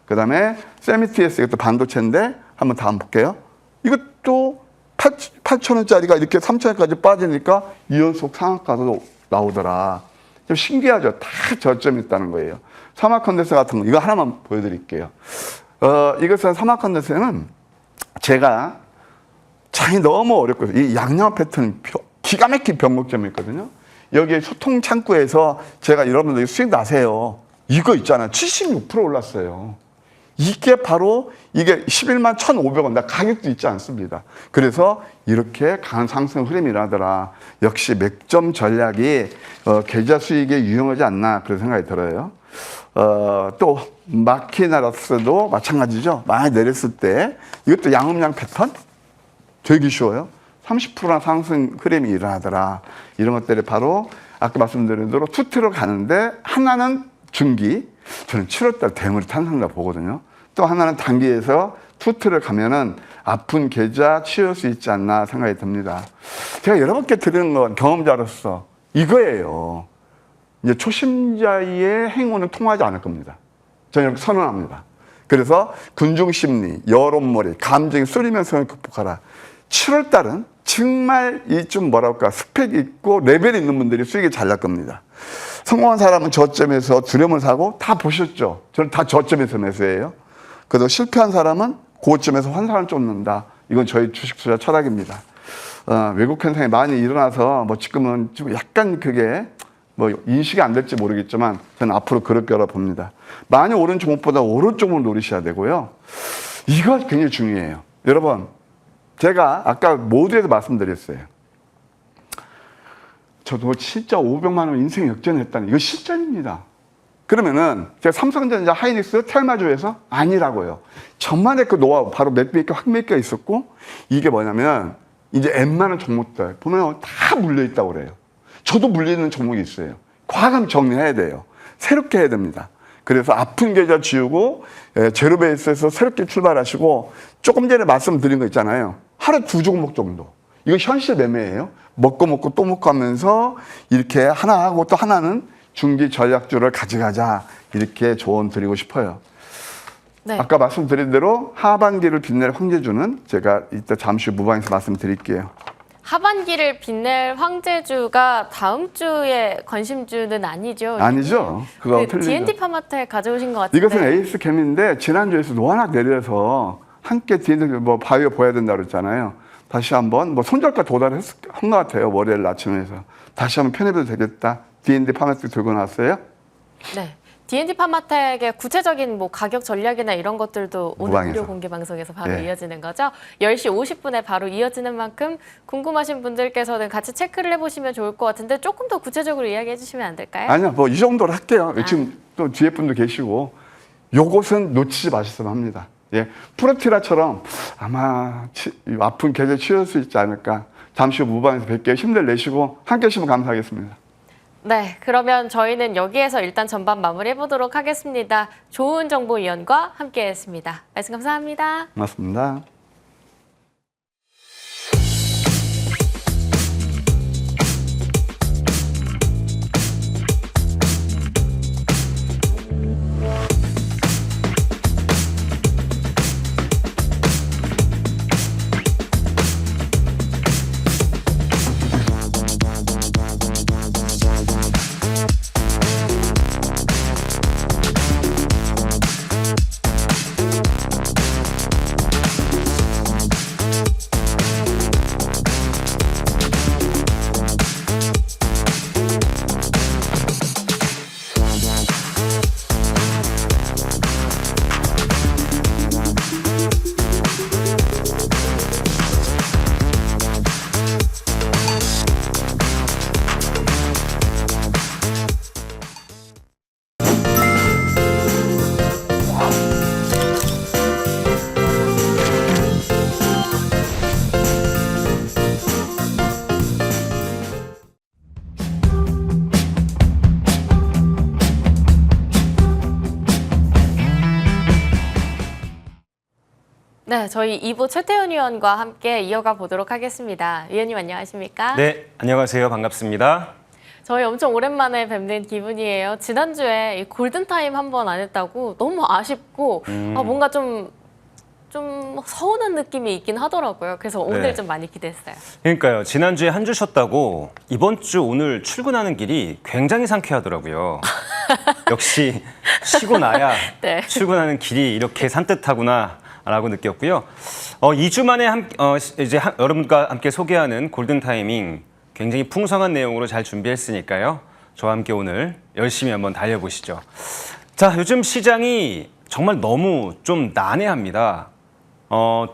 Speaker 2: 그 다음에 세미TS 이것도 반도체인데 한번 다음 볼게요. 이것도 8,000원짜리가 이렇게 3,000원까지 빠지니까 2연속 상한가도 나오더라. 좀 신기하죠. 다 저점이 있다는 거예요. 사마컨덴서 같은 거 이거 하나만 보여드릴게요. 이것은 사마컨덴서는 제가 장이 너무 어렵고 이 양양 패턴 기가 막힌 변곡점이 있거든요. 여기 소통 창구에서 제가 여러분들 수익 나세요. 이거 있잖아요. 76% 올랐어요. 이게 바로 이게 11만 1,500원. 나 가격도 있지 않습니다. 그래서 이렇게 강한 상승 흐름이 일어나더라. 역시 맥점 전략이 계좌 수익에 유용하지 않나 그런 생각이 들어요. 또 마키나라스도 마찬가지죠. 많이 내렸을 때 이것도 양음양 패턴. 되게 쉬워요. 30%나 상승 흐름이 일어나더라. 이런 것들이 바로 아까 말씀드린 대로 투트로 가는데 하나는 중기, 저는 7월달 대물이 탄생다 보거든요. 또 하나는 단기에서 투트를 가면은 아픈 계좌 치울 수 있지 않나 생각이 듭니다. 제가 여러 번께 드리는 건 경험자로서 이거예요. 이제 초심자의 행운은 통하지 않을 겁니다. 저는 이렇게 선언합니다. 그래서 군중심리, 여론몰이, 감정이 쏠리면서 극복하라. 7월 달은 정말 이 좀 뭐랄까 스펙 있고 레벨 있는 분들이 수익이 잘 날 겁니다. 성공한 사람은 저점에서 두려움을 사고 다 보셨죠? 저는 다 저점에서 매수해요. 그래서 실패한 사람은 고점에서 환상을 쫓는다. 이건 저희 주식 투자 철학입니다. 외국 현상이 많이 일어나서 뭐 지금은 좀 약간 그게 뭐 인식이 안 될지 모르겠지만 저는 앞으로 그럴 거라 봅니다. 많이 오른 종목보다 오른쪽을 노리셔야 되고요. 이거 굉장히 중요해요. 여러분, 제가 아까 모두에서 말씀드렸어요. 저도 진짜 500만 원 인생 역전했다는 이거 실전입니다. 그러면은 제가 삼성전자, 하이닉스, 텔마주에서 아니라고요. 저만의 그 노하우, 바로 몇 개가 확 몇 개가 있었고 이게 뭐냐면 이제 웬만한 종목들 보면 다 물려있다고 그래요. 저도 물리는 종목이 있어요. 과감히 정리해야 돼요. 새롭게 해야 됩니다. 그래서 아픈 계좌 지우고 제로 베이스에서 새롭게 출발하시고 조금 전에 말씀드린 거 있잖아요. 하루 2종목 정도. 이거 현실 매매예요. 먹고 또 먹고 하면서 이렇게 하나 하고 또 하나는 중기 전략주를 가져가자 이렇게 조언 드리고 싶어요.
Speaker 1: 네.
Speaker 2: 아까 말씀드린 대로 하반기를 빛낼 황제주는 제가 이따 잠시 후 무방에서 말씀드릴게요.
Speaker 1: 하반기를 빛낼 황제주가 다음 주에 관심주는 아니죠?
Speaker 2: 아니죠. 그거
Speaker 1: 네,
Speaker 2: 틀리죠.
Speaker 1: D&D 파마트에 가져오신 것 같은데.
Speaker 2: 이것은 에이스 캠인데 지난주에서 워낙 내려서 함께 D&D 뭐 바이오 보여야 된다고 그랬잖아요. 다시 한번 뭐 손절가 도달한 것 같아요. 월요일 아침에서. 다시 한번 편해봐도 되겠다. D&D 파마트 들고 나왔어요.
Speaker 1: 네. D&D 파마텍의 구체적인 뭐 가격 전략이나 이런 것들도 오늘
Speaker 2: 무방에서.
Speaker 1: 무료 공개 방송에서 바로
Speaker 2: 예.
Speaker 1: 이어지는 거죠. 10시 50분에 바로 이어지는 만큼 궁금하신 분들께서는 같이 체크를 해보시면 좋을 것 같은데 조금 더 구체적으로 이야기해 주시면 안 될까요?
Speaker 2: 아니요. 뭐 이 정도로 할게요. 지금 또 뒤에 분도 계시고 요것은 놓치지 마셨으면 합니다. 예. 프로티라처럼 아마 아픈 계절 치울 수 있지 않을까. 잠시 후 무방에서 뵐게요. 힘들 내시고 함께 하시면 감사하겠습니다.
Speaker 1: 네, 그러면 저희는 여기에서 일단 전반 마무리해 보도록 하겠습니다. 좋은 정보위원과 함께했습니다. 말씀 감사합니다.
Speaker 2: 고맙습니다.
Speaker 1: 네, 저희 2부 최태훈 의원과 함께 이어가 보도록 하겠습니다. 의원님 안녕하십니까?
Speaker 3: 네, 안녕하세요. 반갑습니다.
Speaker 1: 저희 엄청 오랜만에 뵙는 기분이에요. 지난주에 이 골든타임 한 번 안 했다고 너무 아쉽고 뭔가 좀 서운한 느낌이 있긴 하더라고요. 그래서 오늘
Speaker 3: 네.
Speaker 1: 좀 많이 기대했어요.
Speaker 3: 그러니까요. 지난주에 한 주 쉬었다고 이번 주 오늘 출근하는 길이 굉장히 상쾌하더라고요. 역시 쉬고 나야
Speaker 1: 네.
Speaker 3: 출근하는 길이 이렇게 산뜻하구나. 라고 느꼈고요. 2주 만에 여러분과 함께 소개하는 골든타이밍 굉장히 풍성한 내용으로 잘 준비했으니까요. 저와 함께 오늘 열심히 한번 달려보시죠. 자, 요즘 시장이 정말 너무 좀 난해합니다.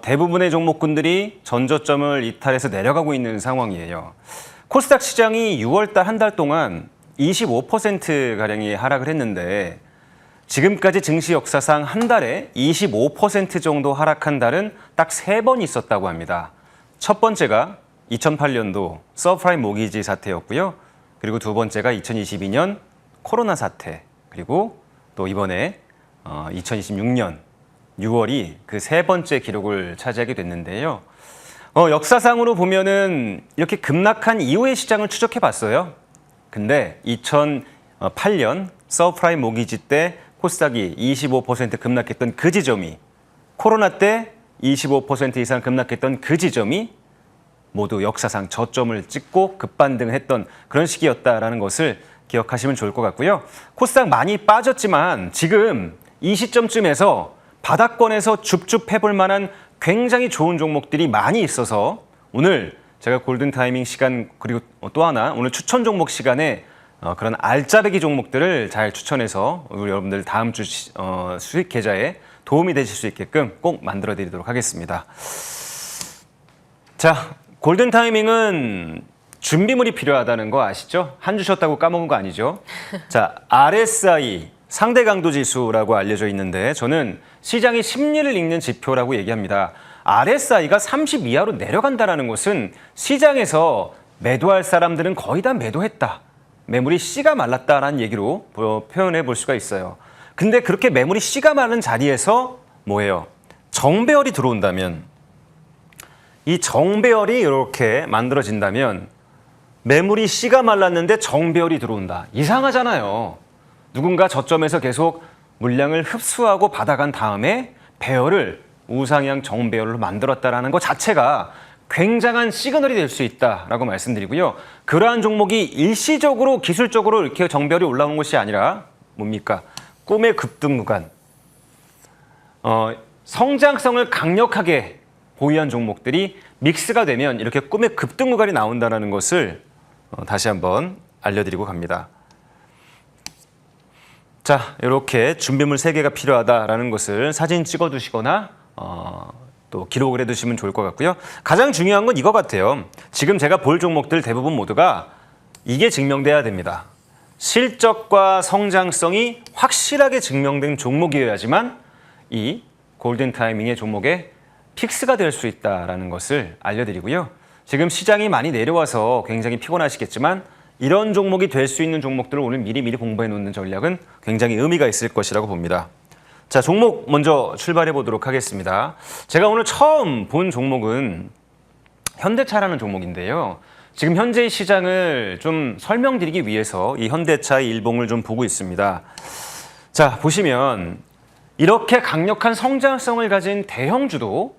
Speaker 3: 대부분의 종목군들이 전저점을 이탈해서 내려가고 있는 상황이에요. 코스닥 시장이 6월달 한 달 동안 25%가량이 하락을 했는데 지금까지 증시 역사상 한 달에 25% 정도 하락한 달은 딱 3번 있었다고 합니다. 첫 번째가 2008년도 서프라임 모기지 사태였고요. 그리고 두 번째가 2022년 코로나 사태, 그리고 또 이번에 2026년 6월이 그 세 번째 기록을 차지하게 됐는데요. 역사상으로 보면은 이렇게 급락한 이후의 시장을 추적해 봤어요. 근데 2008년 서프라임 모기지 때 코스닥이 25% 급락했던 그 지점이, 코로나 때 25% 이상 급락했던 그 지점이 모두 역사상 저점을 찍고 급반등을 했던 그런 시기였다라는 것을 기억하시면 좋을 것 같고요. 코스닥 많이 빠졌지만 지금 이 시점쯤에서 바닥권에서 줍줍해볼 만한 굉장히 좋은 종목들이 많이 있어서 오늘 제가 골든타이밍 시간, 그리고 또 하나 오늘 추천 종목 시간에 그런 알짜배기 종목들을 잘 추천해서 우리 여러분들 다음 주 수익 계좌에 도움이 되실 수 있게끔 꼭 만들어 드리도록 하겠습니다. 자, 골든타이밍은 준비물이 필요하다는 거 아시죠? 한 주 쉬었다고 까먹은 거 아니죠? 자, RSI 상대 강도 지수라고 알려져 있는데 저는 시장의 심리를 읽는 지표라고 얘기합니다. RSI가 30 이하로 내려간다는 것은 시장에서 매도할 사람들은 거의 다 매도했다. 매물이 씨가 말랐다라는 얘기로 표현해 볼 수가 있어요. 근데 그렇게 매물이 씨가 마른 자리에서 뭐예요? 정배열이 들어온다면, 이 정배열이 이렇게 만들어진다면 매물이 씨가 말랐는데 정배열이 들어온다. 이상하잖아요. 누군가 저점에서 계속 물량을 흡수하고 받아간 다음에 배열을 우상향 정배열로 만들었다는 것 자체가 굉장한 시그널이 될 수 있다라고 말씀드리고요. 그러한 종목이 일시적으로 기술적으로 이렇게 정배열이 올라온 것이 아니라 뭡니까? 꿈의 급등 구간. 성장성을 강력하게 보유한 종목들이 믹스가 되면 이렇게 꿈의 급등 구간이 나온다는 것을 다시 한번 알려드리고 갑니다. 자, 이렇게 준비물 3개가 필요하다라는 것을 사진 찍어두시거나 또 기록을 해두시면 좋을 것 같고요. 가장 중요한 건 이거 같아요. 지금 제가 볼 종목들 대부분 모두가 이게 증명돼야 됩니다. 실적과 성장성이 확실하게 증명된 종목이어야지만 이 골든타이밍의 종목에 픽스가 될 수 있다는 것을 알려드리고요. 지금 시장이 많이 내려와서 굉장히 피곤하시겠지만 이런 종목이 될 수 있는 종목들을 오늘 미리 공부해 놓는 전략은 굉장히 의미가 있을 것이라고 봅니다. 자, 종목 먼저 출발해 보도록 하겠습니다. 제가 오늘 처음 본 종목은 현대차라는 종목인데요. 지금 현재의 시장을 좀 설명드리기 위해서 이 현대차의 일봉을 좀 보고 있습니다. 자, 보시면 이렇게 강력한 성장성을 가진 대형주도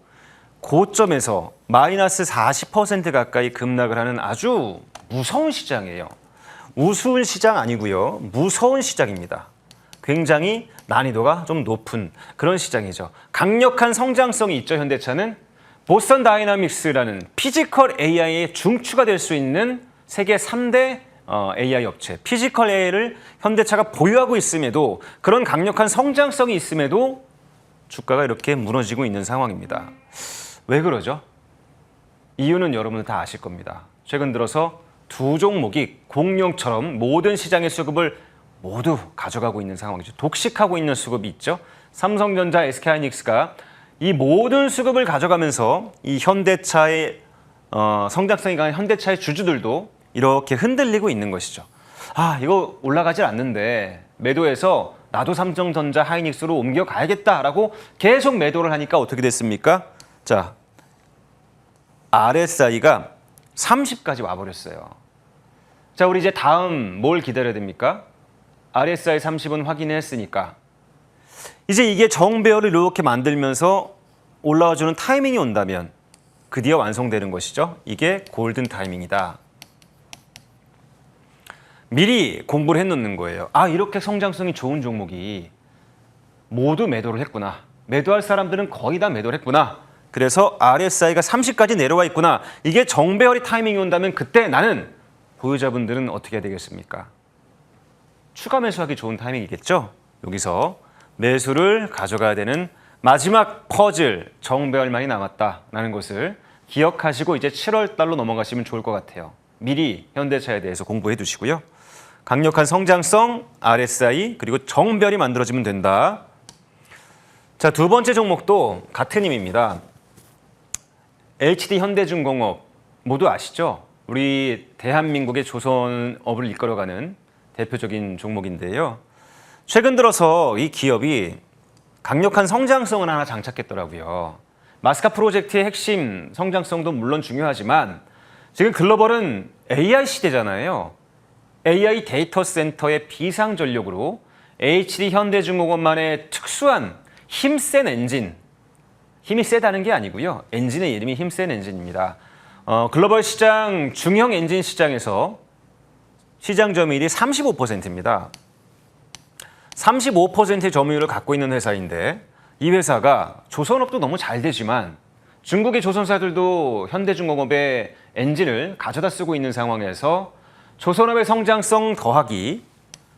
Speaker 3: 고점에서 마이너스 40% 가까이 급락을 하는 아주 무서운 시장이에요. 우스운 시장 아니고요. 무서운 시장입니다. 굉장히 난이도가 좀 높은 그런 시장이죠. 강력한 성장성이 있죠. 현대차는 보스턴 다이나믹스라는 피지컬 AI의 중추가 될 수 있는 세계 3대 AI 업체, 피지컬 AI를 현대차가 보유하고 있음에도, 그런 강력한 성장성이 있음에도 주가가 이렇게 무너지고 있는 상황입니다. 왜 그러죠? 이유는 여러분들 다 아실 겁니다. 최근 들어서 두 종목이 공룡처럼 모든 시장의 수급을 모두 가져가고 있는 상황이죠. 독식하고 있는 수급이 있죠. 삼성전자, SK하이닉스가 이 모든 수급을 가져가면서 이 현대차의 성장성이 강한 현대차의 주주들도 이렇게 흔들리고 있는 것이죠. 아, 이거 올라가질 않는데 매도해서 나도 삼성전자, 하이닉스로 옮겨가야겠다라고 계속 매도를 하니까 어떻게 됐습니까? 자, RSI가 30까지 와버렸어요. 자, 우리 이제 다음 뭘 기다려야 됩니까? RSI 30은 확인했으니까 이제 이게 정배열을 이렇게 만들면서 올라와주는 타이밍이 온다면 드디어 완성되는 것이죠. 이게 골든 타이밍이다. 미리 공부를 해놓는 거예요. 아, 이렇게 성장성이 좋은 종목이 모두 매도를 했구나. 매도할 사람들은 거의 다 매도를 했구나. 그래서 RSI가 30까지 내려와 있구나. 이게 정배열이 타이밍이 온다면 그때 나는, 보유자분들은 어떻게 해야 되겠습니까? 추가 매수하기 좋은 타이밍이겠죠? 여기서 매수를 가져가야 되는 마지막 퍼즐, 정배열만이 남았다라는 것을 기억하시고 이제 7월 달로 넘어가시면 좋을 것 같아요. 미리 현대차에 대해서 공부해 두시고요. 강력한 성장성, RSI, 그리고 정배열이 만들어지면 된다. 자, 두 번째 종목도 같은 힘입니다. LHD 현대중공업 모두 아시죠? 우리 대한민국의 조선업을 이끌어가는 대표적인 종목인데요. 최근 들어서 이 기업이 강력한 성장성을 하나 장착했더라고요. 마스카 프로젝트의 핵심 성장성도 물론 중요하지만 지금 글로벌은 AI 시대잖아요. AI 데이터 센터의 비상 전력으로 HD 현대중공업만의 특수한 힘센 엔진, 힘이 세다는 게 아니고요. 엔진의 이름이 힘센 엔진입니다. 글로벌 시장 중형 엔진 시장에서 시장 점유율이 35%입니다. 35%의 점유율을 갖고 있는 회사인데 이 회사가 조선업도 너무 잘 되지만 중국의 조선사들도 현대중공업의 엔진을 가져다 쓰고 있는 상황에서 조선업의 성장성 더하기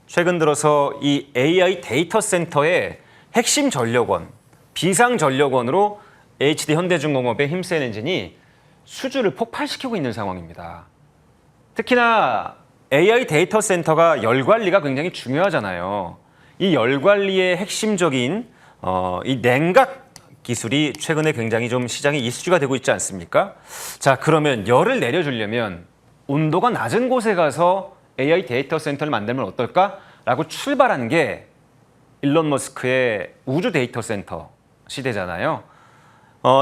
Speaker 3: 최근 들어서 이 AI 데이터 센터의 핵심 전력원, 비상 전력원으로 HD 현대중공업의 힘센 엔진이 수주를 폭발시키고 있는 상황입니다. 특히나 AI 데이터 센터가 열 관리가 굉장히 중요하잖아요. 이 열 관리의 핵심적인 이 냉각 기술이 최근에 굉장히 좀 시장에 이슈가 되고 있지 않습니까? 자, 그러면 열을 내려주려면 온도가 낮은 곳에 가서 AI 데이터 센터를 만들면 어떨까라고 출발한 게 일론 머스크의 우주 데이터 센터 시대잖아요.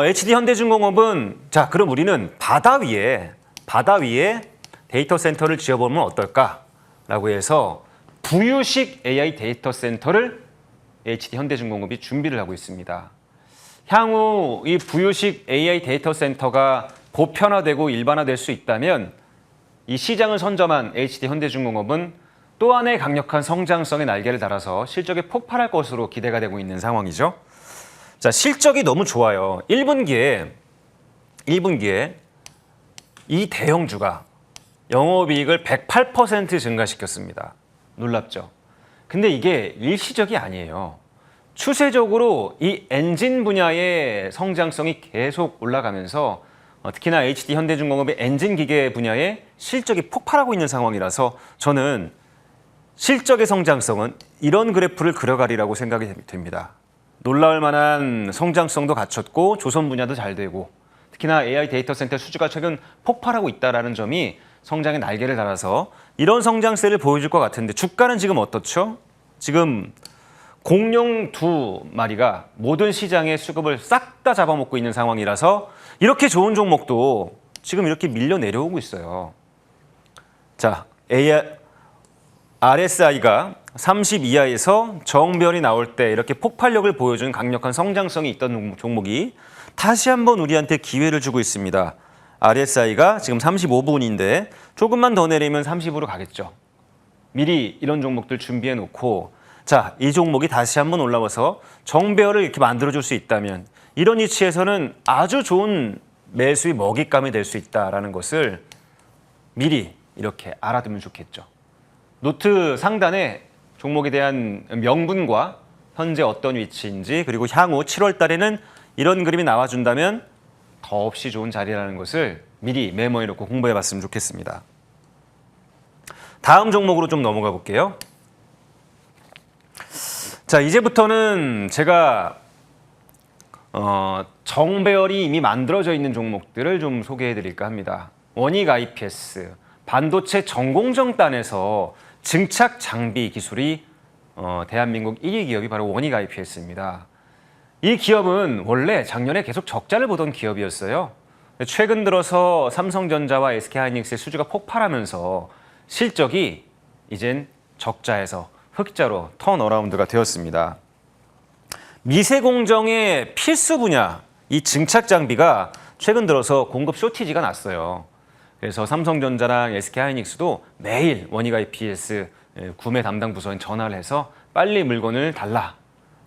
Speaker 3: HD 현대중공업은 자, 그럼 우리는 바다 위에 데이터 센터를 지어보면 어떨까라고 해서 부유식 AI 데이터 센터를 HD 현대중공업이 준비를 하고 있습니다. 향후 이 부유식 AI 데이터 센터가 보편화되고 일반화될 수 있다면 이 시장을 선점한 HD 현대중공업은 또 하나의 강력한 성장성의 날개를 달아서 실적이 폭발할 것으로 기대가 되고 있는 상황이죠. 자, 실적이 너무 좋아요. 1분기에 이 대형주가 영업이익을 108% 증가시켰습니다. 놀랍죠? 근데 이게 일시적이 아니에요. 추세적으로 이 엔진 분야의 성장성이 계속 올라가면서 특히나 HD 현대중공업의 엔진 기계 분야의 실적이 폭발하고 있는 상황이라서 저는 실적의 성장성은 이런 그래프를 그려가리라고 생각이 됩니다. 놀라울 만한 성장성도 갖췄고 조선 분야도 잘 되고 특히나 AI 데이터 센터 수주가 최근 폭발하고 있다는 점이 성장의 날개를 달아서 이런 성장세를 보여줄 것 같은데 주가는 지금 어떻죠? 지금 공룡 2마리가 모든 시장의 수급을 싹 다 잡아먹고 있는 상황이라서 이렇게 좋은 종목도 지금 이렇게 밀려 내려오고 있어요. 자, RSI가 30 이하에서 정배열이 나올 때 이렇게 폭발력을 보여주는 강력한 성장성이 있던 종목이 다시 한번 우리한테 기회를 주고 있습니다. RSI가 지금 35분인데 조금만 더 내리면 30으로 가겠죠. 미리 이런 종목들 준비해 놓고 자, 이 종목이 다시 한번 올라와서 정배열을 이렇게 만들어줄 수 있다면 이런 위치에서는 아주 좋은 매수의 먹잇감이 될 수 있다는 것을 미리 이렇게 알아두면 좋겠죠. 노트 상단에 종목에 대한 명분과 현재 어떤 위치인지 그리고 향후 7월 달에는 이런 그림이 나와준다면 더없이 좋은 자리라는 것을 미리 메모해 놓고 공부해 봤으면 좋겠습니다. 다음 종목으로 좀 넘어가 볼게요. 자, 이제부터는 제가 정배열이 이미 만들어져 있는 종목들을 좀 소개해 드릴까 합니다. 원익 IPS, 반도체 전공정단에서 증착 장비 기술이 대한민국 1위 기업이 바로 원익 IPS입니다. 이 기업은 원래 작년에 계속 적자를 보던 기업이었어요. 최근 들어서 삼성전자와 SK하이닉스의 수주가 폭발하면서 실적이 이젠 적자에서 흑자로 턴어라운드가 되었습니다. 미세공정의 필수 분야, 이 증착 장비가 최근 들어서 공급 쇼티지가 났어요. 그래서 삼성전자랑 SK하이닉스도 매일 원익 IPS 구매 담당 부서에 전화를 해서 빨리 물건을 달라,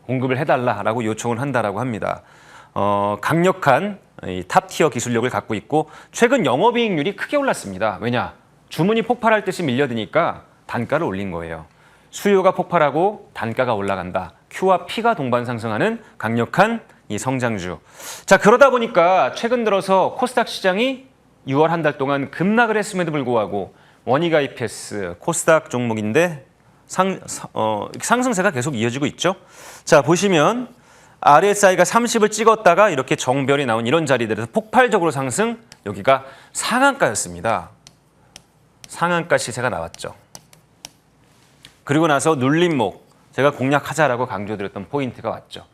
Speaker 3: 공급을 해달라라고 요청을 한다라고 합니다. 강력한 탑티어 기술력을 갖고 있고 최근 영업이익률이 크게 올랐습니다. 왜냐? 주문이 폭발할 듯이 밀려드니까 단가를 올린 거예요. 수요가 폭발하고 단가가 올라간다. Q와 P가 동반 상승하는 강력한 이 성장주. 자, 그러다 보니까 최근 들어서 코스닥 시장이 6월 한 달 동안 급락을 했음에도 불구하고 원익 IPS 코스닥 종목인데 상승세가 계속 이어지고 있죠. 자, 보시면 RSI가 30을 찍었다가 이렇게 정별이 나온 이런 자리들에서 폭발적으로 상승, 여기가 상한가였습니다. 상한가 시세가 나왔죠. 그리고 나서 눌림목, 제가 공략하자라고 강조드렸던 포인트가 왔죠.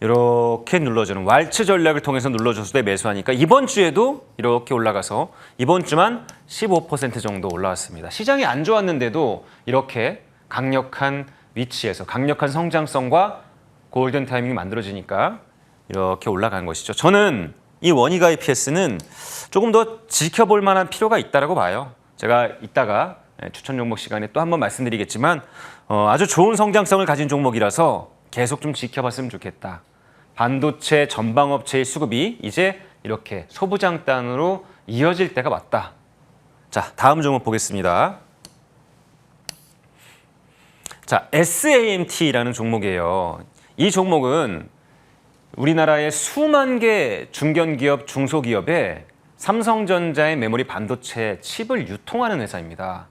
Speaker 3: 이렇게 눌러주는 왈츠 전략을 통해서 눌러줬을 때 매수하니까 이번 주에도 이렇게 올라가서 이번 주만 15% 정도 올라왔습니다. 시장이 안 좋았는데도 이렇게 강력한 위치에서 강력한 성장성과 골든 타이밍이 만들어지니까 이렇게 올라간 것이죠. 저는 이 원익 IPS는 조금 더 지켜볼 만한 필요가 있다고 봐요. 제가 이따가 추천 종목 시간에 또 한번 말씀드리겠지만 아주 좋은 성장성을 가진 종목이라서 계속 좀 지켜봤으면 좋겠다. 반도체 전방업체의 수급이 이제 이렇게 소부장단으로 이어질 때가 왔다. 자, 다음 종목 보겠습니다. 자, SAMT라는 종목이에요. 이 종목은 우리나라의 수만 개 중견기업, 중소기업에 삼성전자의 메모리 반도체 칩을 유통하는 회사입니다.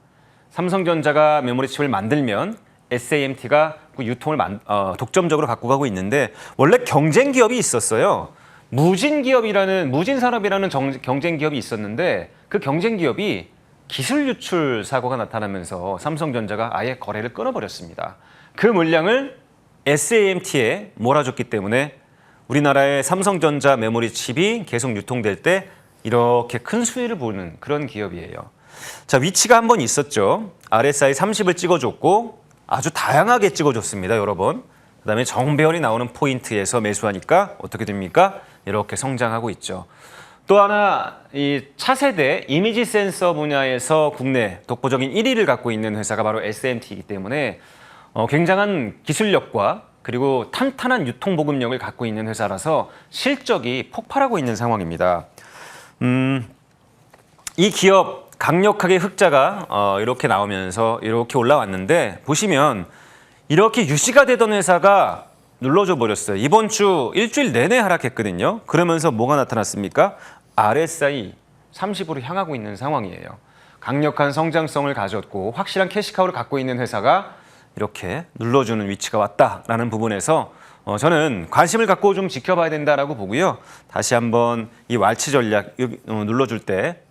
Speaker 3: 삼성전자가 메모리 칩을 만들면 SAMT가 그 유통을 독점적으로 갖고 가고 있는데 원래 경쟁 기업이 있었어요. 무진 산업이라는 경쟁 기업이 있었는데 그 경쟁 기업이 기술 유출 사고가 나타나면서 삼성전자가 아예 거래를 끊어버렸습니다. 그 물량을 SAMT에 몰아줬기 때문에 우리나라의 삼성전자 메모리 칩이 계속 유통될 때 이렇게 큰 수혜를 보는 그런 기업이에요. 자, 위치가 한 번 있었죠. RSI 30을 찍어줬고 아주 다양하게 찍어줬습니다, 여러 번. 그다음에 정배열이 나오는 포인트에서 매수하니까 어떻게 됩니까? 이렇게 성장하고 있죠. 또 하나 이 차세대 이미지 센서 분야에서 국내 독보적인 1위를 갖고 있는 회사가 바로 SMT이기 때문에 굉장한 기술력과 그리고 탄탄한 유통보급력을 갖고 있는 회사라서 실적이 폭발하고 있는 상황입니다. 이 기업 강력하게 흑자가 이렇게 나오면서 이렇게 올라왔는데 보시면 이렇게 유지가 되던 회사가 눌러줘 버렸어요. 이번 주 일주일 내내 하락했거든요. 그러면서 뭐가 나타났습니까? RSI 30으로 향하고 있는 상황이에요. 강력한 성장성을 가졌고 확실한 캐시카우를 갖고 있는 회사가 이렇게 눌러주는 위치가 왔다라는 부분에서 저는 관심을 갖고 좀 지켜봐야 된다라고 보고요. 다시 한번 이 왈츠 전략 눌러줄 때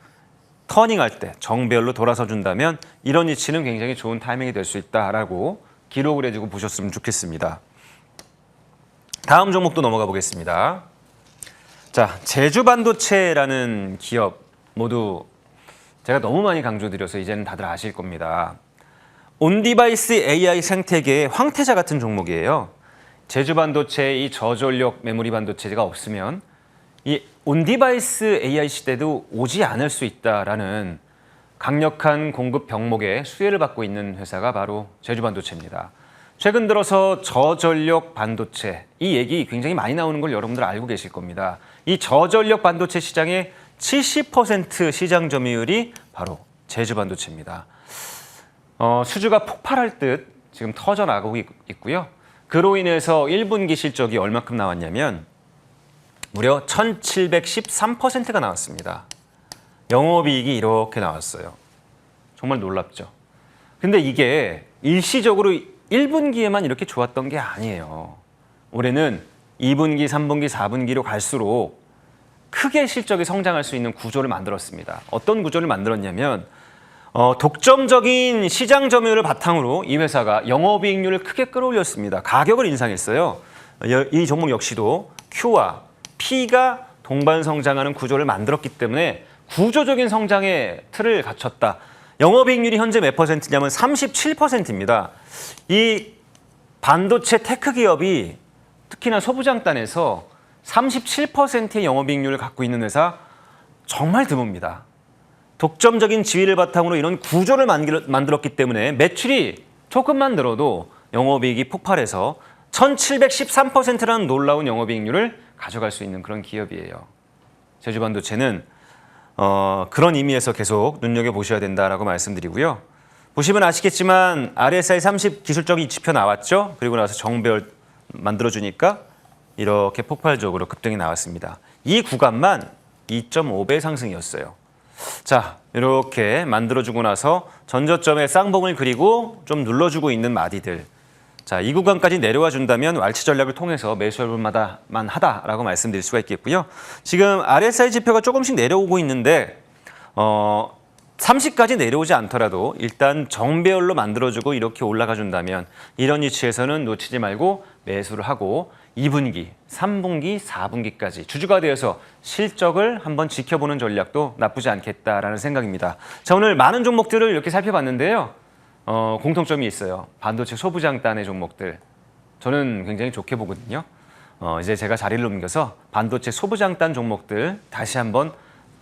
Speaker 3: 터닝할 때 정배열로 돌아서 준다면 이런 위치는 굉장히 좋은 타이밍이 될 수 있다라고 기록을 해주고 보셨으면 좋겠습니다. 다음 종목도 넘어가 보겠습니다. 자, 제주반도체라는 기업 모두 제가 너무 많이 강조드려서 이제는 다들 아실 겁니다. 온디바이스 AI 생태계의 황태자 같은 종목이에요. 제주반도체의 이 저전력 메모리 반도체가 없으면 이 온디바이스 AI 시대도 오지 않을 수 있다라는 강력한 공급 병목의 수혜를 받고 있는 회사가 바로 제주반도체입니다. 최근 들어서 저전력 반도체 이 얘기 굉장히 많이 나오는 걸 여러분들 알고 계실 겁니다. 이 저전력 반도체 시장의 70% 시장 점유율이 바로 제주반도체입니다. 수주가 폭발할 듯 지금 터져나가고 있고요. 그로 인해서 1분기 실적이 얼마큼 나왔냐면 무려 1713%가 나왔습니다. 영업이익이 이렇게 나왔어요. 정말 놀랍죠. 근데 이게 일시적으로 1분기에만 이렇게 좋았던 게 아니에요. 올해는 2분기, 3분기, 4분기로 갈수록 크게 실적이 성장할 수 있는 구조를 만들었습니다. 어떤 구조를 만들었냐면 독점적인 시장 점유율을 바탕으로 이 회사가 영업이익률을 크게 끌어올렸습니다. 가격을 인상했어요. 이 종목 역시도 Q와 P가 동반 성장하는 구조를 만들었기 때문에 구조적인 성장의 틀을 갖췄다. 영업이익률이 현재 몇 퍼센트냐면 37%입니다. 이 반도체 테크 기업이 특히나 소부장단에서 37%의 영업이익률을 갖고 있는 회사 정말 드뭅니다. 독점적인 지위를 바탕으로 이런 구조를 만들었기 때문에 매출이 조금만 늘어도 영업이익이 폭발해서 1713%라는 놀라운 영업이익률을 가져갈 수 있는 그런 기업이에요. 제주반도체는 그런 의미에서 계속 눈여겨보셔야 된다라고 말씀드리고요. 보시면 아시겠지만 RSI 30 기술적인 지표 나왔죠? 그리고 나서 정배열 만들어주니까 이렇게 폭발적으로 급등이 나왔습니다. 이 구간만 2.5배 상승이었어요. 자, 이렇게 만들어주고 나서 전저점에 쌍봉을 그리고 좀 눌러주고 있는 마디들. 자, 이 구간까지 내려와 준다면 왈츠 전략을 통해서 매수할 만한 하다라고 말씀드릴 수가 있겠고요. 지금 RSI 지표가 조금씩 내려오고 있는데 30까지 내려오지 않더라도 일단 정배열로 만들어주고 이렇게 올라가 준다면 이런 위치에서는 놓치지 말고 매수를 하고 2분기, 3분기, 4분기까지 주주가 되어서 실적을 한번 지켜보는 전략도 나쁘지 않겠다라는 생각입니다. 자, 오늘 많은 종목들을 이렇게 살펴봤는데요. 공통점이 있어요. 반도체 소부장단의 종목들. 저는 굉장히 좋게 보거든요. 이제 제가 자리를 옮겨서 반도체 소부장단 종목들 다시 한번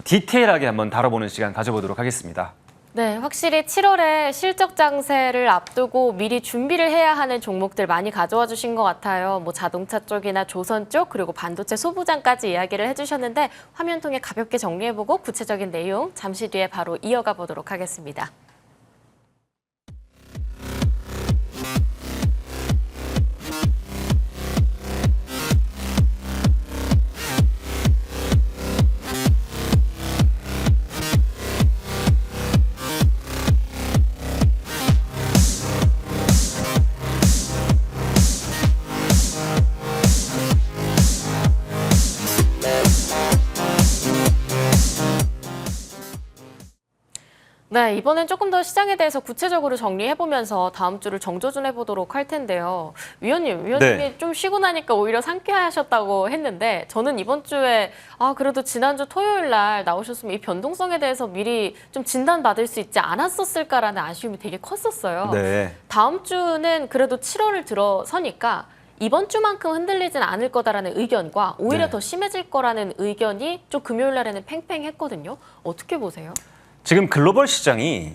Speaker 3: 디테일하게 한번 다뤄보는 시간 가져보도록 하겠습니다.
Speaker 1: 네, 확실히 7월에 실적 장세를 앞두고 미리 준비를 해야 하는 종목들 많이 가져와 주신 것 같아요. 뭐 자동차 쪽이나 조선 쪽 그리고 반도체 소부장까지 이야기를 해주셨는데 화면 통해 가볍게 정리해보고 구체적인 내용 잠시 뒤에 바로 이어가 보도록 하겠습니다. 네, 이번엔 조금 더 시장에 대해서 구체적으로 정리해보면서 다음 주를 정조준해보도록 할 텐데요. 위원님이
Speaker 3: 네.
Speaker 1: 좀 쉬고 나니까 오히려 상쾌하셨다고 했는데 저는 이번 주에 그래도 지난주 토요일 날 나오셨으면 이 변동성에 대해서 미리 좀 진단받을 수 있지 않았었을까라는 아쉬움이 되게 컸었어요.
Speaker 3: 네.
Speaker 1: 다음 주는 그래도 7월을 들어서니까 이번 주만큼 흔들리진 않을 거다라는 의견과 오히려
Speaker 3: 네.
Speaker 1: 더 심해질 거라는 의견이 좀 금요일 날에는 팽팽했거든요. 어떻게 보세요?
Speaker 3: 지금 글로벌 시장이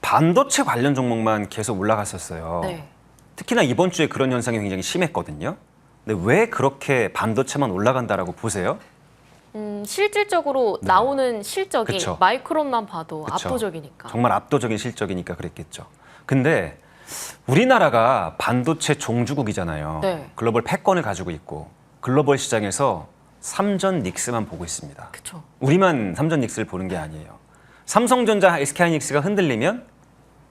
Speaker 3: 반도체 관련 종목만 계속 올라갔었어요.
Speaker 1: 네.
Speaker 3: 특히나 이번 주에 그런 현상이 굉장히 심했거든요. 근데 왜 그렇게 반도체만 올라간다라고 보세요?
Speaker 1: 실질적으로 나오는 실적이
Speaker 3: 그쵸.
Speaker 1: 마이크론만 봐도
Speaker 3: 그쵸.
Speaker 1: 압도적이니까.
Speaker 3: 정말 압도적인 실적이니까 그랬겠죠. 근데 우리나라가 반도체 종주국이잖아요.
Speaker 1: 네.
Speaker 3: 글로벌 패권을 가지고 있고 글로벌 시장에서 삼전 닉스만 보고 있습니다.
Speaker 1: 그렇죠.
Speaker 3: 우리만 삼전 닉스를 보는 게 아니에요. 삼성전자, SK하이닉스가 흔들리면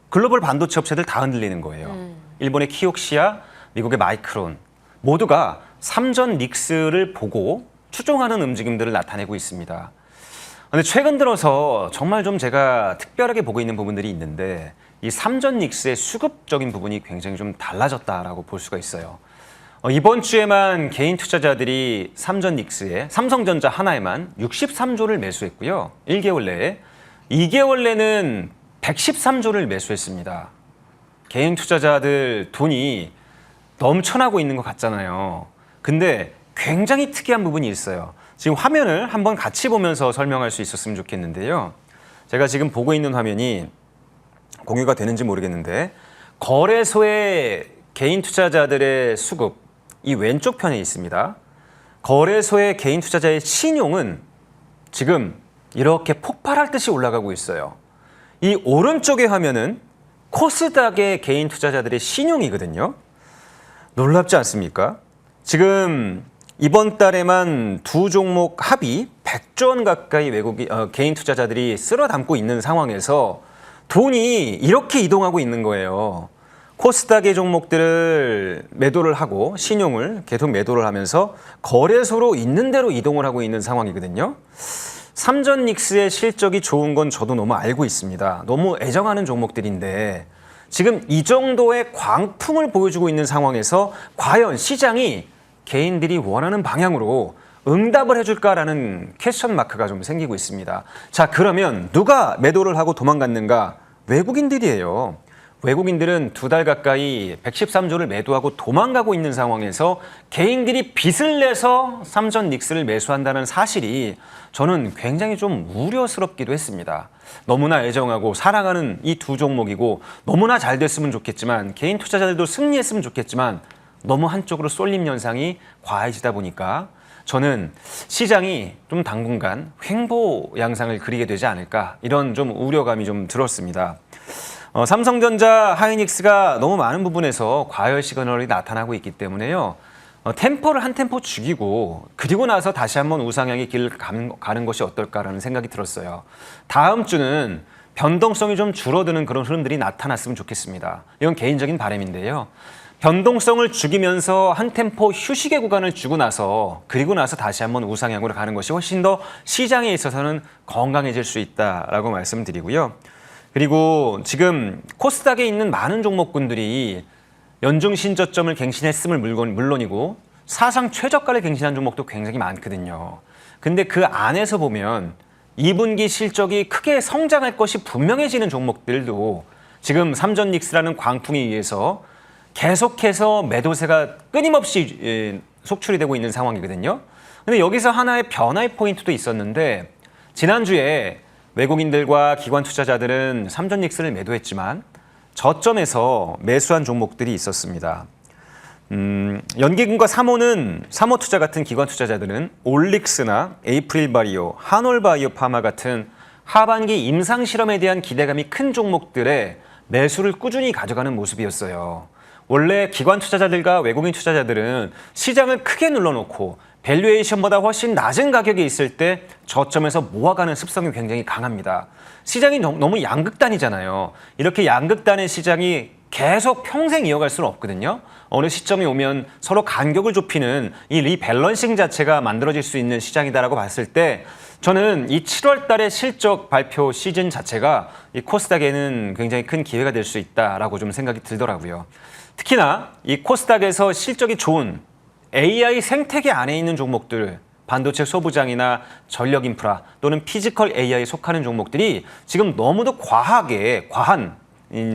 Speaker 3: 글로벌 반도체 업체들 다 흔들리는 거예요. 일본의 키옥시아, 미국의 마이크론 모두가 삼전 닉스를 보고 추종하는 움직임들을 나타내고 있습니다. 근데 최근 들어서 정말 좀 제가 특별하게 보고 있는 부분들이 있는데 이 삼전 닉스의 수급적인 부분이 굉장히 좀 달라졌다라고 볼 수가 있어요. 이번 주에만 개인 투자자들이 삼전 닉스에 삼성전자 하나에만 63조를 매수했고요. 1개월 내에 2개월 내는 113조를 매수했습니다. 개인 투자자들 돈이 넘쳐나고 있는 것 같잖아요. 근데 굉장히 특이한 부분이 있어요. 지금 화면을 한번 같이 보면서 설명할 수 있었으면 좋겠는데요. 제가 지금 보고 있는 화면이 공유가 되는지 모르겠는데 거래소의 개인 투자자들의 수급, 이 왼쪽 편에 있습니다. 거래소의 개인 투자자의 신용은 지금 이렇게 폭발할 듯이 올라가고 있어요. 이 오른쪽의 화면은 코스닥의 개인 투자자들의 신용이거든요. 놀랍지 않습니까? 지금 이번 달에만 두 종목 합이 100조 원 가까이 개인 투자자들이 쓸어 담고 있는 상황에서 돈이 이렇게 이동하고 있는 거예요. 코스닥의 종목들을 매도를 하고 신용을 계속 매도를 하면서 거래소로 있는 대로 이동을 하고 있는 상황이거든요. 삼전 닉스의 실적이 좋은 건 저도 너무 알고 있습니다. 너무 애정하는 종목들인데 지금 이 정도의 광풍을 보여주고 있는 상황에서 과연 시장이 개인들이 원하는 방향으로 응답을 해줄까라는 퀘스천 마크가 좀 생기고 있습니다. 자, 그러면 누가 매도를 하고 도망갔는가? 외국인들이에요. 외국인들은 두 달 가까이 113조를 매도하고 도망가고 있는 상황에서 개인들이 빚을 내서 삼전 닉스를 매수한다는 사실이 저는 굉장히 좀 우려스럽기도 했습니다. 너무나 애정하고 사랑하는 이 두 종목이고 너무나 잘 됐으면 좋겠지만 개인 투자자들도 승리했으면 좋겠지만 너무 한쪽으로 쏠림 현상이 과해지다 보니까 저는 시장이 좀 당분간 횡보 양상을 그리게 되지 않을까 이런 좀 우려감이 좀 들었습니다. 삼성전자, 하이닉스가 너무 많은 부분에서 과열 시그널이 나타나고 있기 때문에요. 템포를 한 템포 죽이고 그리고 나서 다시 한번 우상향의 길을 가는 것이 어떨까라는 생각이 들었어요. 다음 주는 변동성이 좀 줄어드는 그런 흐름들이 나타났으면 좋겠습니다. 이건 개인적인 바람인데요. 변동성을 죽이면서 한 템포 휴식의 구간을 주고 나서 그리고 나서 다시 한번 우상향으로 가는 것이 훨씬 더 시장에 있어서는 건강해질 수 있다라고 말씀드리고요. 그리고 지금 코스닥에 있는 많은 종목군들이 연중 신저점을 갱신했음을 물론이고 사상 최저가를 갱신한 종목도 굉장히 많거든요. 근데 그 안에서 보면 2분기 실적이 크게 성장할 것이 분명해지는 종목들도 지금 삼전닉스라는 광풍에 의해서 계속해서 매도세가 끊임없이 속출이 되고 있는 상황이거든요. 근데 여기서 하나의 변화의 포인트도 있었는데 지난주에 외국인들과 기관 투자자들은 삼전닉스를 매도했지만 저점에서 매수한 종목들이 있었습니다. 연기금과 사모투자 같은 기관 투자자들은 올릭스나 에이프릴바이오, 한올바이오파마 같은 하반기 임상실험에 대한 기대감이 큰 종목들의 매수를 꾸준히 가져가는 모습이었어요. 원래 기관 투자자들과 외국인 투자자들은 시장을 크게 눌러놓고 밸류에이션보다 훨씬 낮은 가격에 있을 때 저점에서 모아가는 습성이 굉장히 강합니다. 시장이 너무 양극단이잖아요. 이렇게 양극단의 시장이 계속 평생 이어갈 수는 없거든요. 어느 시점이 오면 서로 간격을 좁히는 이 리밸런싱 자체가 만들어질 수 있는 시장이다라고 봤을 때 저는 이 7월 달의 실적 발표 시즌 자체가 이 코스닥에는 굉장히 큰 기회가 될 수 있다라고 좀 생각이 들더라고요. 특히나 이 코스닥에서 실적이 좋은 AI 생태계 안에 있는 종목들, 반도체 소부장이나 전력 인프라 또는 피지컬 AI에 속하는 종목들이 지금 너무도 과한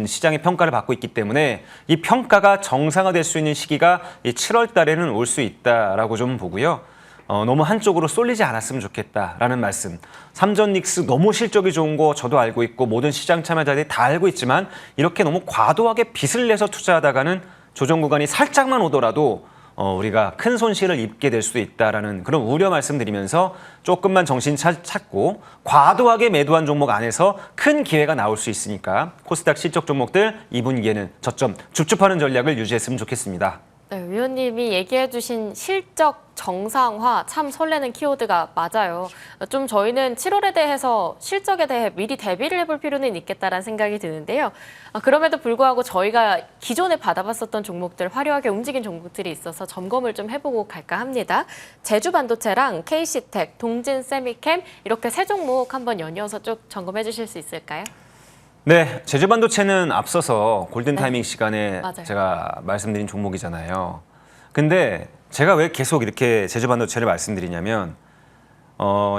Speaker 3: 시장의 평가를 받고 있기 때문에 이 평가가 정상화될 수 있는 시기가 이 7월 달에는 올 수 있다라고 좀 보고요. 너무 한쪽으로 쏠리지 않았으면 좋겠다라는 말씀. 삼전닉스 너무 실적이 좋은 거 저도 알고 있고 모든 시장 참여자들이 다 알고 있지만 이렇게 너무 과도하게 빚을 내서 투자하다가는 조정 구간이 살짝만 오더라도 우리가 큰 손실을 입게 될 수도 있다라는 그런 우려 말씀드리면서 조금만 정신 찾고 과도하게 매도한 종목 안에서 큰 기회가 나올 수 있으니까 코스닥 실적 종목들 2분기에는 저점 줍줍하는 전략을 유지했으면 좋겠습니다.
Speaker 1: 네, 위원님이 얘기해 주신 실적 정상화 참 설레는 키워드가 맞아요. 좀 저희는 7월에 대해서 실적에 대해 미리 대비를 해볼 필요는 있겠다라는 생각이 드는데요. 그럼에도 불구하고 저희가 기존에 받아봤었던 종목들, 화려하게 움직인 종목들이 있어서 점검을 좀 해보고 갈까 합니다. 제주반도체랑 KC텍, 동진세미캠 이렇게 세 종목 한번 연이어서 쭉 점검해 주실 수 있을까요?
Speaker 3: 네, 제주반도체는 앞서서 골든타이밍 시간에
Speaker 1: 맞아요.
Speaker 3: 제가 말씀드린 종목이잖아요. 근데 제가 왜 계속 이렇게 제주반도체를 말씀드리냐면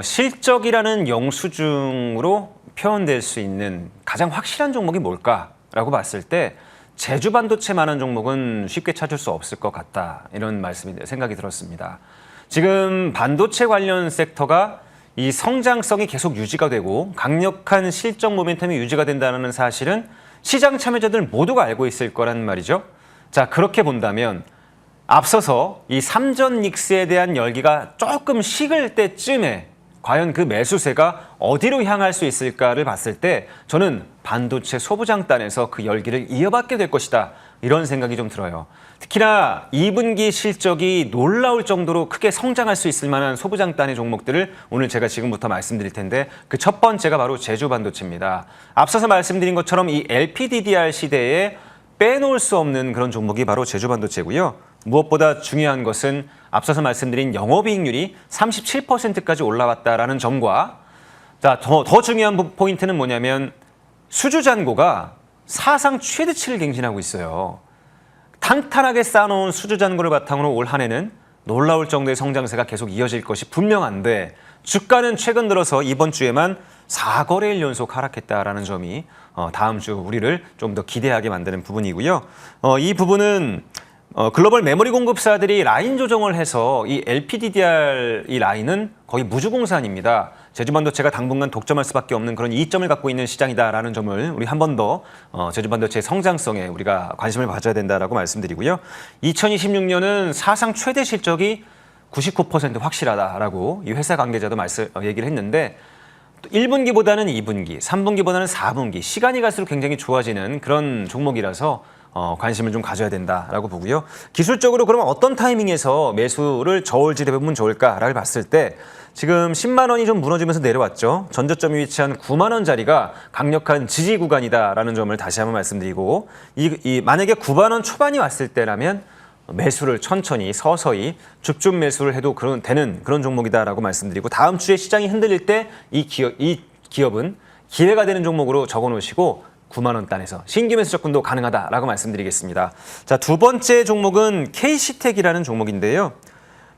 Speaker 3: 실적이라는 영수증으로 표현될 수 있는 가장 확실한 종목이 뭘까라고 봤을 때 제주반도체만한 종목은 쉽게 찾을 수 없을 것 같다. 이런 생각이 들었습니다. 지금 반도체 관련 섹터가 이 성장성이 계속 유지가 되고 강력한 실적 모멘텀이 유지가 된다는 사실은 시장 참여자들 모두가 알고 있을 거란 말이죠. 자, 그렇게 본다면 앞서서 이 삼전닉스에 대한 열기가 조금 식을 때쯤에 과연 그 매수세가 어디로 향할 수 있을까를 봤을 때 저는 반도체 소부장단에서 그 열기를 이어받게 될 것이다. 이런 생각이 좀 들어요. 특히나 2분기 실적이 놀라울 정도로 크게 성장할 수 있을 만한 소부장단의 종목들을 오늘 제가 지금부터 말씀드릴 텐데 그 첫 번째가 바로 제주반도체입니다. 앞서서 말씀드린 것처럼 이 LPDDR 시대에 빼놓을 수 없는 그런 종목이 바로 제주반도체고요. 무엇보다 중요한 것은 앞서서 말씀드린 영업이익률이 37%까지 올라왔다라는 점과 자, 더 중요한 포인트는 뭐냐면 수주잔고가 사상 최대치를 갱신하고 있어요. 탄탄하게 쌓아놓은 수주잔고를 바탕으로 올 한 해는 놀라울 정도의 성장세가 계속 이어질 것이 분명한데 주가는 최근 들어서 이번 주에만 4거래일 연속 하락했다라는 점이 다음 주 우리를 좀 더 기대하게 만드는 부분이고요. 이 부분은 글로벌 메모리 공급사들이 라인 조정을 해서 이 LPDDR 이 라인은 거의 무주공산입니다. 제주반도체가 당분간 독점할 수밖에 없는 그런 이점을 갖고 있는 시장이다라는 점을 우리 한 번 더 제주반도체의 성장성에 우리가 관심을 가져야 된다라고 말씀드리고요. 2026년은 사상 최대 실적이 99% 확실하다라고 이 회사 관계자도 얘기를 했는데 1분기보다는 2분기, 3분기보다는 4분기 시간이 갈수록 굉장히 좋아지는 그런 종목이라서 관심을 좀 가져야 된다라고 보고요. 기술적으로 그러면 어떤 타이밍에서 매수를 저울질해 보면 좋을까를 봤을 때 지금 10만 원이 좀 무너지면서 내려왔죠. 전저점이 위치한 9만 원짜리가 강력한 지지 구간이다라는 점을 다시 한번 말씀드리고 만약에 9만 원 초반이 왔을 때라면 매수를 천천히 서서히 줍줍 매수를 해도 되는 그런 종목이다라고 말씀드리고 다음 주에 시장이 흔들릴 때 이 기업은 기회가 되는 종목으로 적어놓으시고 9만 원 단에서 신규 매수 접근도 가능하다라고 말씀드리겠습니다. 자, 두 번째 종목은 KC텍이라는 종목인데요.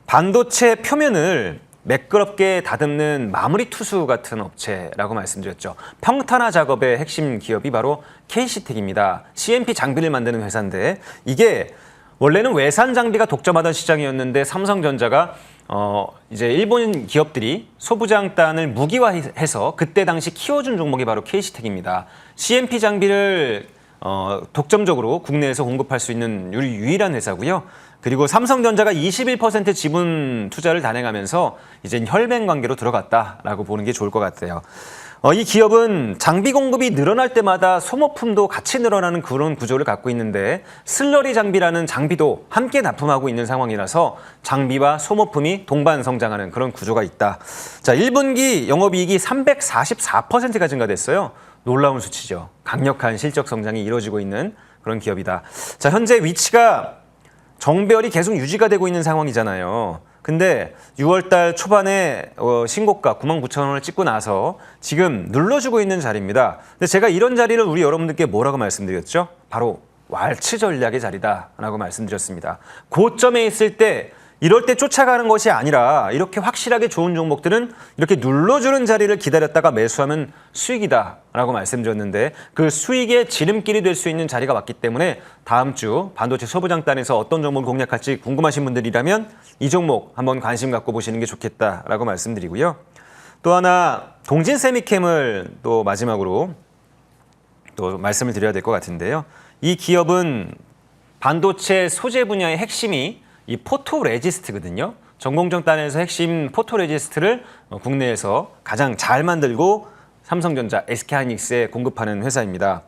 Speaker 3: 반도체 표면을 매끄럽게 다듬는 마무리 투수 같은 업체라고 말씀드렸죠. 평탄화 작업의 핵심 기업이 바로 KC텍입니다. CMP 장비를 만드는 회사인데 이게 원래는 외산 장비가 독점하던 시장이었는데 삼성전자가 이제 일본 기업들이 소부장단을 무기화해서 그때 당시 키워준 종목이 바로 KC텍입니다. CMP 장비를 독점적으로 국내에서 공급할 수 있는 유일한 회사고요. 그리고 삼성전자가 21% 지분 투자를 단행하면서 이제 혈맹 관계로 들어갔다라고 보는 게 좋을 것 같아요. 이 기업은 장비 공급이 늘어날 때마다 소모품도 같이 늘어나는 그런 구조를 갖고 있는데 슬러리 장비라는 장비도 함께 납품하고 있는 상황이라서 장비와 소모품이 동반 성장하는 그런 구조가 있다. 자, 1분기 영업이익이 344%가 증가됐어요. 놀라운 수치죠. 강력한 실적 성장이 이루어지고 있는 그런 기업이다. 자, 현재 위치가 정배열이 계속 유지가 되고 있는 상황이잖아요. 근데 6월달 초반에 신고가 99,000원을 찍고 나서 지금 눌러주고 있는 자리입니다. 근데 제가 이런 자리를 우리 여러분들께 뭐라고 말씀드렸죠? 바로 왈츠 전략의 자리다라고 말씀드렸습니다. 고점에 있을 때 이럴 때 쫓아가는 것이 아니라 이렇게 확실하게 좋은 종목들은 이렇게 눌러주는 자리를 기다렸다가 매수하면 수익이다라고 말씀드렸는데 그 수익의 지름길이 될 수 있는 자리가 왔기 때문에 다음 주 반도체 소부장단에서 어떤 종목을 공략할지 궁금하신 분들이라면 이 종목 한번 관심 갖고 보시는 게 좋겠다라고 말씀드리고요. 또 하나 동진세미캠을 또 마지막으로 또 말씀을 드려야 될 것 같은데요. 이 기업은 반도체 소재 분야의 핵심이 이 포토레지스트거든요. 전공정단에서 핵심 포토레지스트를 국내에서 가장 잘 만들고 삼성전자, SK하이닉스에 공급하는 회사입니다.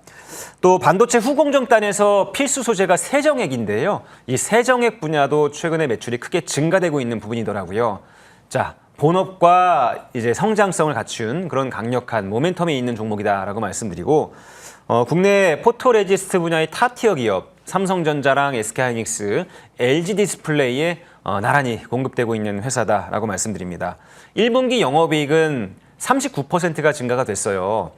Speaker 3: 또 반도체 후공정단에서 필수 소재가 세정액인데요. 이 세정액 분야도 최근에 매출이 크게 증가되고 있는 부분이더라고요. 자, 본업과 이제 성장성을 갖춘 그런 강력한 모멘텀이 있는 종목이다라고 말씀드리고 국내 포토레지스트 분야의 탑티어 기업 삼성전자랑 SK하이닉스, LG 디스플레이에 나란히 공급되고 있는 회사다라고 말씀드립니다. 1분기 영업이익은 39%가 증가가 됐어요.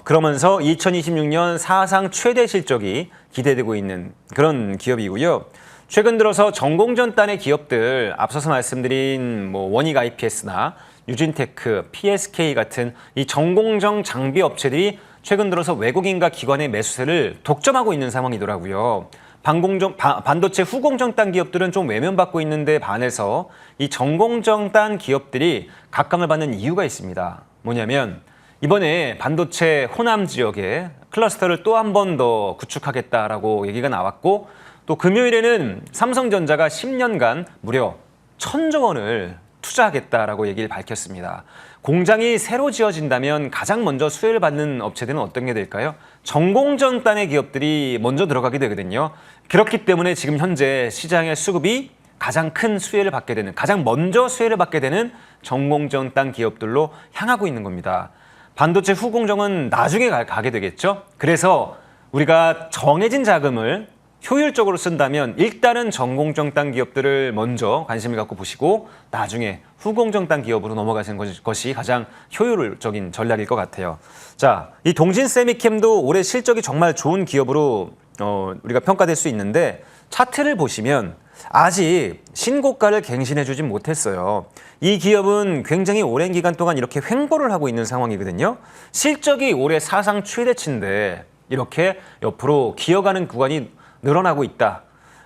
Speaker 3: 그러면서 2026년 사상 최대 실적이 기대되고 있는 그런 기업이고요. 최근 들어서 전공전단의 기업들 앞서서 말씀드린 원익 IPS나 유진테크, PSK 같은 이 전공정 장비 업체들이 최근 들어서 외국인과 기관의 매수세를 독점하고 있는 상황이더라고요. 반도체 후공정단 기업들은 좀 외면받고 있는데 반해서 이 전공정단 기업들이 각광을 받는 이유가 있습니다. 뭐냐면 이번에 반도체 호남 지역에 클러스터를 또 한 번 더 구축하겠다라고 얘기가 나왔고 또 금요일에는 삼성전자가 10년간 무려 1,000조 원을 투자하겠다라고 얘기를 밝혔습니다. 공장이 새로 지어진다면 가장 먼저 수혜를 받는 업체들은 어떤 게 될까요? 전공전단의 기업들이 먼저 들어가게 되거든요. 그렇기 때문에 지금 현재 시장의 수급이 가장 큰 수혜를 받게 되는, 가장 먼저 수혜를 받게 되는 전공전단 기업들로 향하고 있는 겁니다. 반도체 후공정은 나중에 가게 되겠죠. 그래서 우리가 정해진 자금을 효율적으로 쓴다면 일단은 전공정단 기업들을 먼저 관심을 갖고 보시고 나중에 후공정단 기업으로 넘어가시는 것이 가장 효율적인 전략일 것 같아요. 자, 이 동진세미캠도 올해 실적이 정말 좋은 기업으로 우리가 평가될 수 있는데 차트를 보시면 아직 신고가를 갱신해주지 못했어요. 이 기업은 굉장히 오랜 기간 동안 이렇게 횡보를 하고 있는 상황이거든요. 실적이 올해 사상 최대치인데 이렇게 옆으로 기어가는 구간이 늘어나고 있다.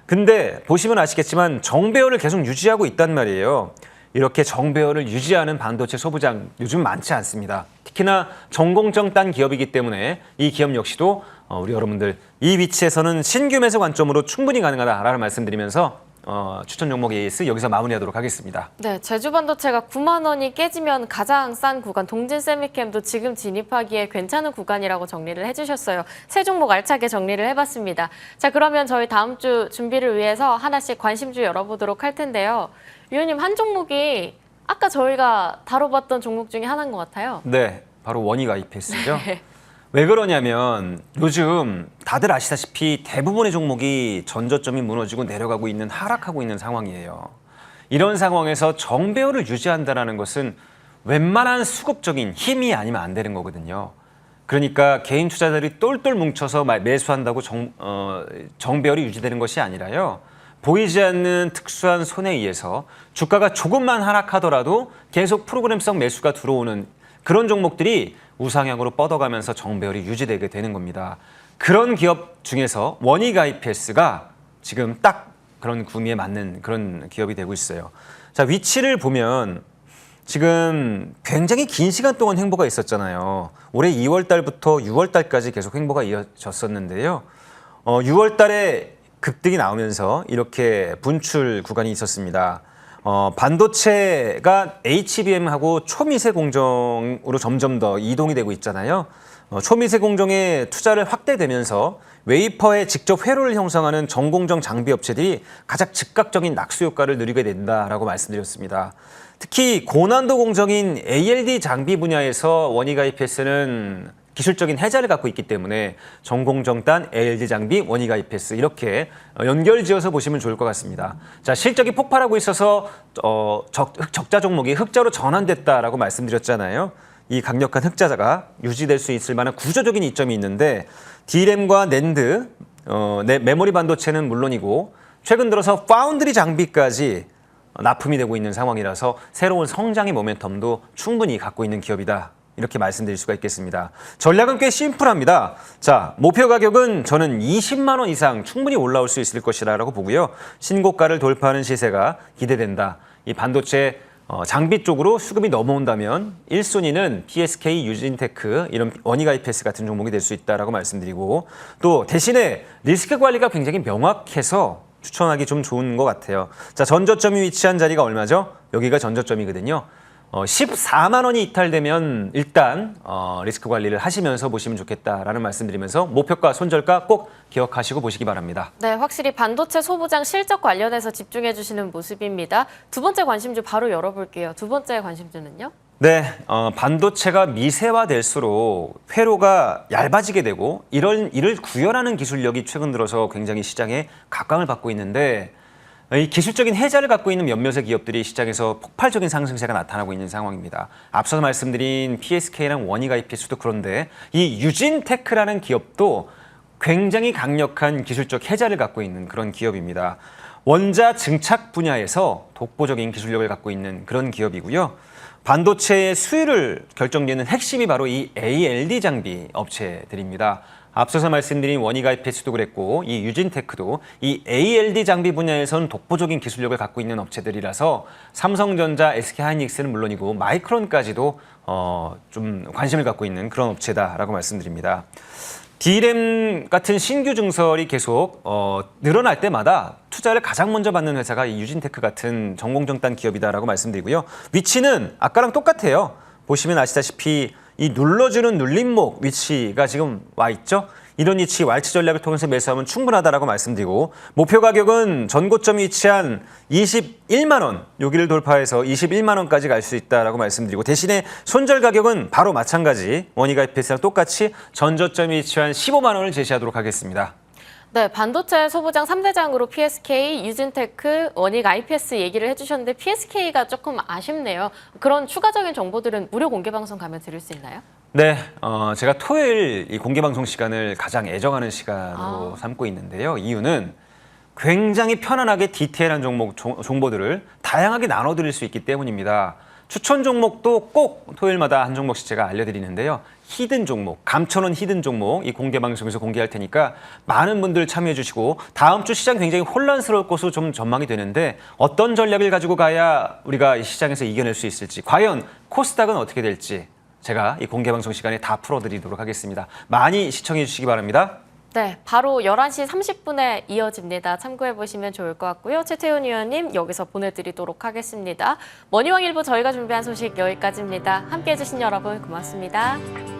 Speaker 3: 근데 보시면 아시겠지만 정배열을 계속 유지하고 있단 말이에요. 이렇게 정배열을 유지하는 반도체 소부장 요즘 많지 않습니다. 특히나 전공정단 기업이기 때문에 이 기업 역시도 우리 여러분들 이 위치에서는 신규 매수 관점으로 충분히 가능하다라는 말씀드리면서 추천 종목 AS 여기서 마무리하도록 하겠습니다.
Speaker 1: 네, 제주반도체가 9만 원이 깨지면 가장 싼 구간 동진 세미캠도 지금 진입하기에 괜찮은 구간이라고 정리를 해주셨어요. 세 종목 알차게 정리를 해봤습니다. 자, 그러면 저희 다음 주 준비를 위해서 하나씩 관심주 열어보도록 할 텐데요. 위원님, 한 종목이 아까 저희가 다뤄봤던 종목 중에 하나인 것 같아요.
Speaker 3: 네, 바로 원익 IPS죠.
Speaker 1: 네.
Speaker 3: 왜 그러냐면 요즘 다들 아시다시피 대부분의 종목이 전저점이 무너지고 내려가고 있는 하락하고 있는 상황이에요. 이런 상황에서 정배열을 유지한다는 것은 웬만한 수급적인 힘이 아니면 안 되는 거거든요. 그러니까 개인 투자자들이 똘똘 뭉쳐서 매수한다고 정배열이 유지되는 것이 아니라요. 보이지 않는 특수한 손에 의해서 주가가 조금만 하락하더라도 계속 프로그램성 매수가 들어오는 그런 종목들이 우상향으로 뻗어가면서 정배열이 유지되게 되는 겁니다. 그런 기업 중에서 원익 IPS가 지금 딱 그런 구미에 맞는 그런 기업이 되고 있어요. 자, 위치를 보면 지금 굉장히 긴 시간 동안 횡보가 있었잖아요. 올해 2월 달부터 6월 달까지 계속 횡보가 이어졌었는데요. 6월 달에 급등이 나오면서 이렇게 분출 구간이 있었습니다. 반도체가 HBM하고 초미세 공정으로 점점 더 이동이 되고 있잖아요. 초미세 공정에 투자를 확대되면서 웨이퍼에 직접 회로를 형성하는 전공정 장비 업체들이 가장 즉각적인 낙수 효과를 누리게 된다라고 말씀드렸습니다. 특히 고난도 공정인 ALD 장비 분야에서 원익 IPS는 기술적인 해자를 갖고 있기 때문에 전공정단 ALD 장비 원익 IPS 이렇게 연결지어서 보시면 좋을 것 같습니다. 자, 실적이 폭발하고 있어서 적자 종목이 흑자로 전환됐다라고 말씀드렸잖아요. 이 강력한 흑자가 유지될 수 있을 만한 구조적인 이점이 있는데 D램과 낸드, 메모리 반도체는 물론이고 최근 들어서 파운드리 장비까지 납품이 되고 있는 상황이라서 새로운 성장의 모멘텀도 충분히 갖고 있는 기업이다. 이렇게 말씀드릴 수가 있겠습니다. 전략은 꽤 심플합니다. 자, 목표 가격은 저는 20만 원 이상 충분히 올라올 수 있을 것이라고 보고요. 신고가를 돌파하는 시세가 기대된다. 이 반도체 장비 쪽으로 수급이 넘어온다면 1순위는 PSK, 유진테크 이런 원익 IPS 같은 종목이 될 수 있다라고 말씀드리고 또 대신에 리스크 관리가 굉장히 명확해서 추천하기 좀 좋은 것 같아요. 자, 전저점이 위치한 자리가 얼마죠? 여기가 전저점이거든요. 14만 원이 이탈되면 일단 리스크 관리를 하시면서 보시면 좋겠다라는 말씀드리면서 목표가, 손절가 꼭 기억하시고 보시기 바랍니다.
Speaker 1: 네, 확실히 반도체 소부장 실적 관련해서 집중해 주시는 모습입니다. 두 번째 관심주 바로 열어볼게요. 두 번째 관심주는요?
Speaker 3: 네, 반도체가 미세화될수록 회로가 얇아지게 되고 이를 구현하는 기술력이 최근 들어서 굉장히 시장에 각광을 받고 있는데 이 기술적인 해자를 갖고 있는 몇몇의 기업들이 시장에서 폭발적인 상승세가 나타나고 있는 상황입니다. 앞서 말씀드린 PSK랑 원익 IPS도 그런데 이 유진테크라는 기업도 굉장히 강력한 기술적 해자를 갖고 있는 그런 기업입니다. 원자 증착 분야에서 독보적인 기술력을 갖고 있는 그런 기업이고요. 반도체의 수율을 결정짓는 핵심이 바로 이 ALD 장비 업체들입니다. 앞서서 말씀드린 원익 IPS도 그랬고 이 유진테크도 이 ALD 장비 분야에서는 독보적인 기술력을 갖고 있는 업체들이라서 삼성전자, SK하이닉스는 물론이고 마이크론까지도 좀 관심을 갖고 있는 그런 업체다라고 말씀드립니다. D램 같은 신규 증설이 계속 늘어날 때마다 투자를 가장 먼저 받는 회사가 이 유진테크 같은 전공정단 기업이다라고 말씀드리고요. 위치는 아까랑 똑같아요. 보시면 아시다시피 이 눌러주는 눌림목 위치가 지금 와 있죠. 이런 위치 왈츠 전략을 통해서 매수하면 충분하다라고 말씀드리고 목표 가격은 전고점이 위치한 21만 원 여기를 돌파해서 21만 원까지 갈 수 있다라고 말씀드리고 대신에 손절 가격은 바로 마찬가지 원익 IPS랑 똑같이 전저점이 위치한 15만 원을 제시하도록 하겠습니다.
Speaker 1: 네, 반도체 소부장 3대장으로 PSK, 유진테크, 원익 IPS 얘기를 해주셨는데 PSK가 조금 아쉽네요. 그런 추가적인 정보들은 무료 공개 방송 가면 들을 수 있나요?
Speaker 3: 네, 제가 토요일 이 공개 방송 시간을 가장 애정하는 시간으로 삼고 있는데요. 이유는 굉장히 편안하게 디테일한 정보들을 다양하게 나눠드릴 수 있기 때문입니다. 추천 종목도 꼭 토요일마다 한 종목씩 제가 알려드리는데요. 히든 종목, 감춰놓은 히든 종목 이 공개 방송에서 공개할 테니까 많은 분들 참여해 주시고 다음 주 시장 굉장히 혼란스러울 것으로 좀 전망이 되는데 어떤 전략을 가지고 가야 우리가 이 시장에서 이겨낼 수 있을지 과연 코스닥은 어떻게 될지 제가 이 공개 방송 시간에 다 풀어드리도록 하겠습니다. 많이 시청해 주시기 바랍니다.
Speaker 1: 네, 바로 11시 30분에 이어집니다. 참고해 보시면 좋을 것 같고요. 최태훈 의원님 여기서 보내드리도록 하겠습니다. 머니왕 일부 저희가 준비한 소식 여기까지입니다. 함께해 주신 여러분 고맙습니다.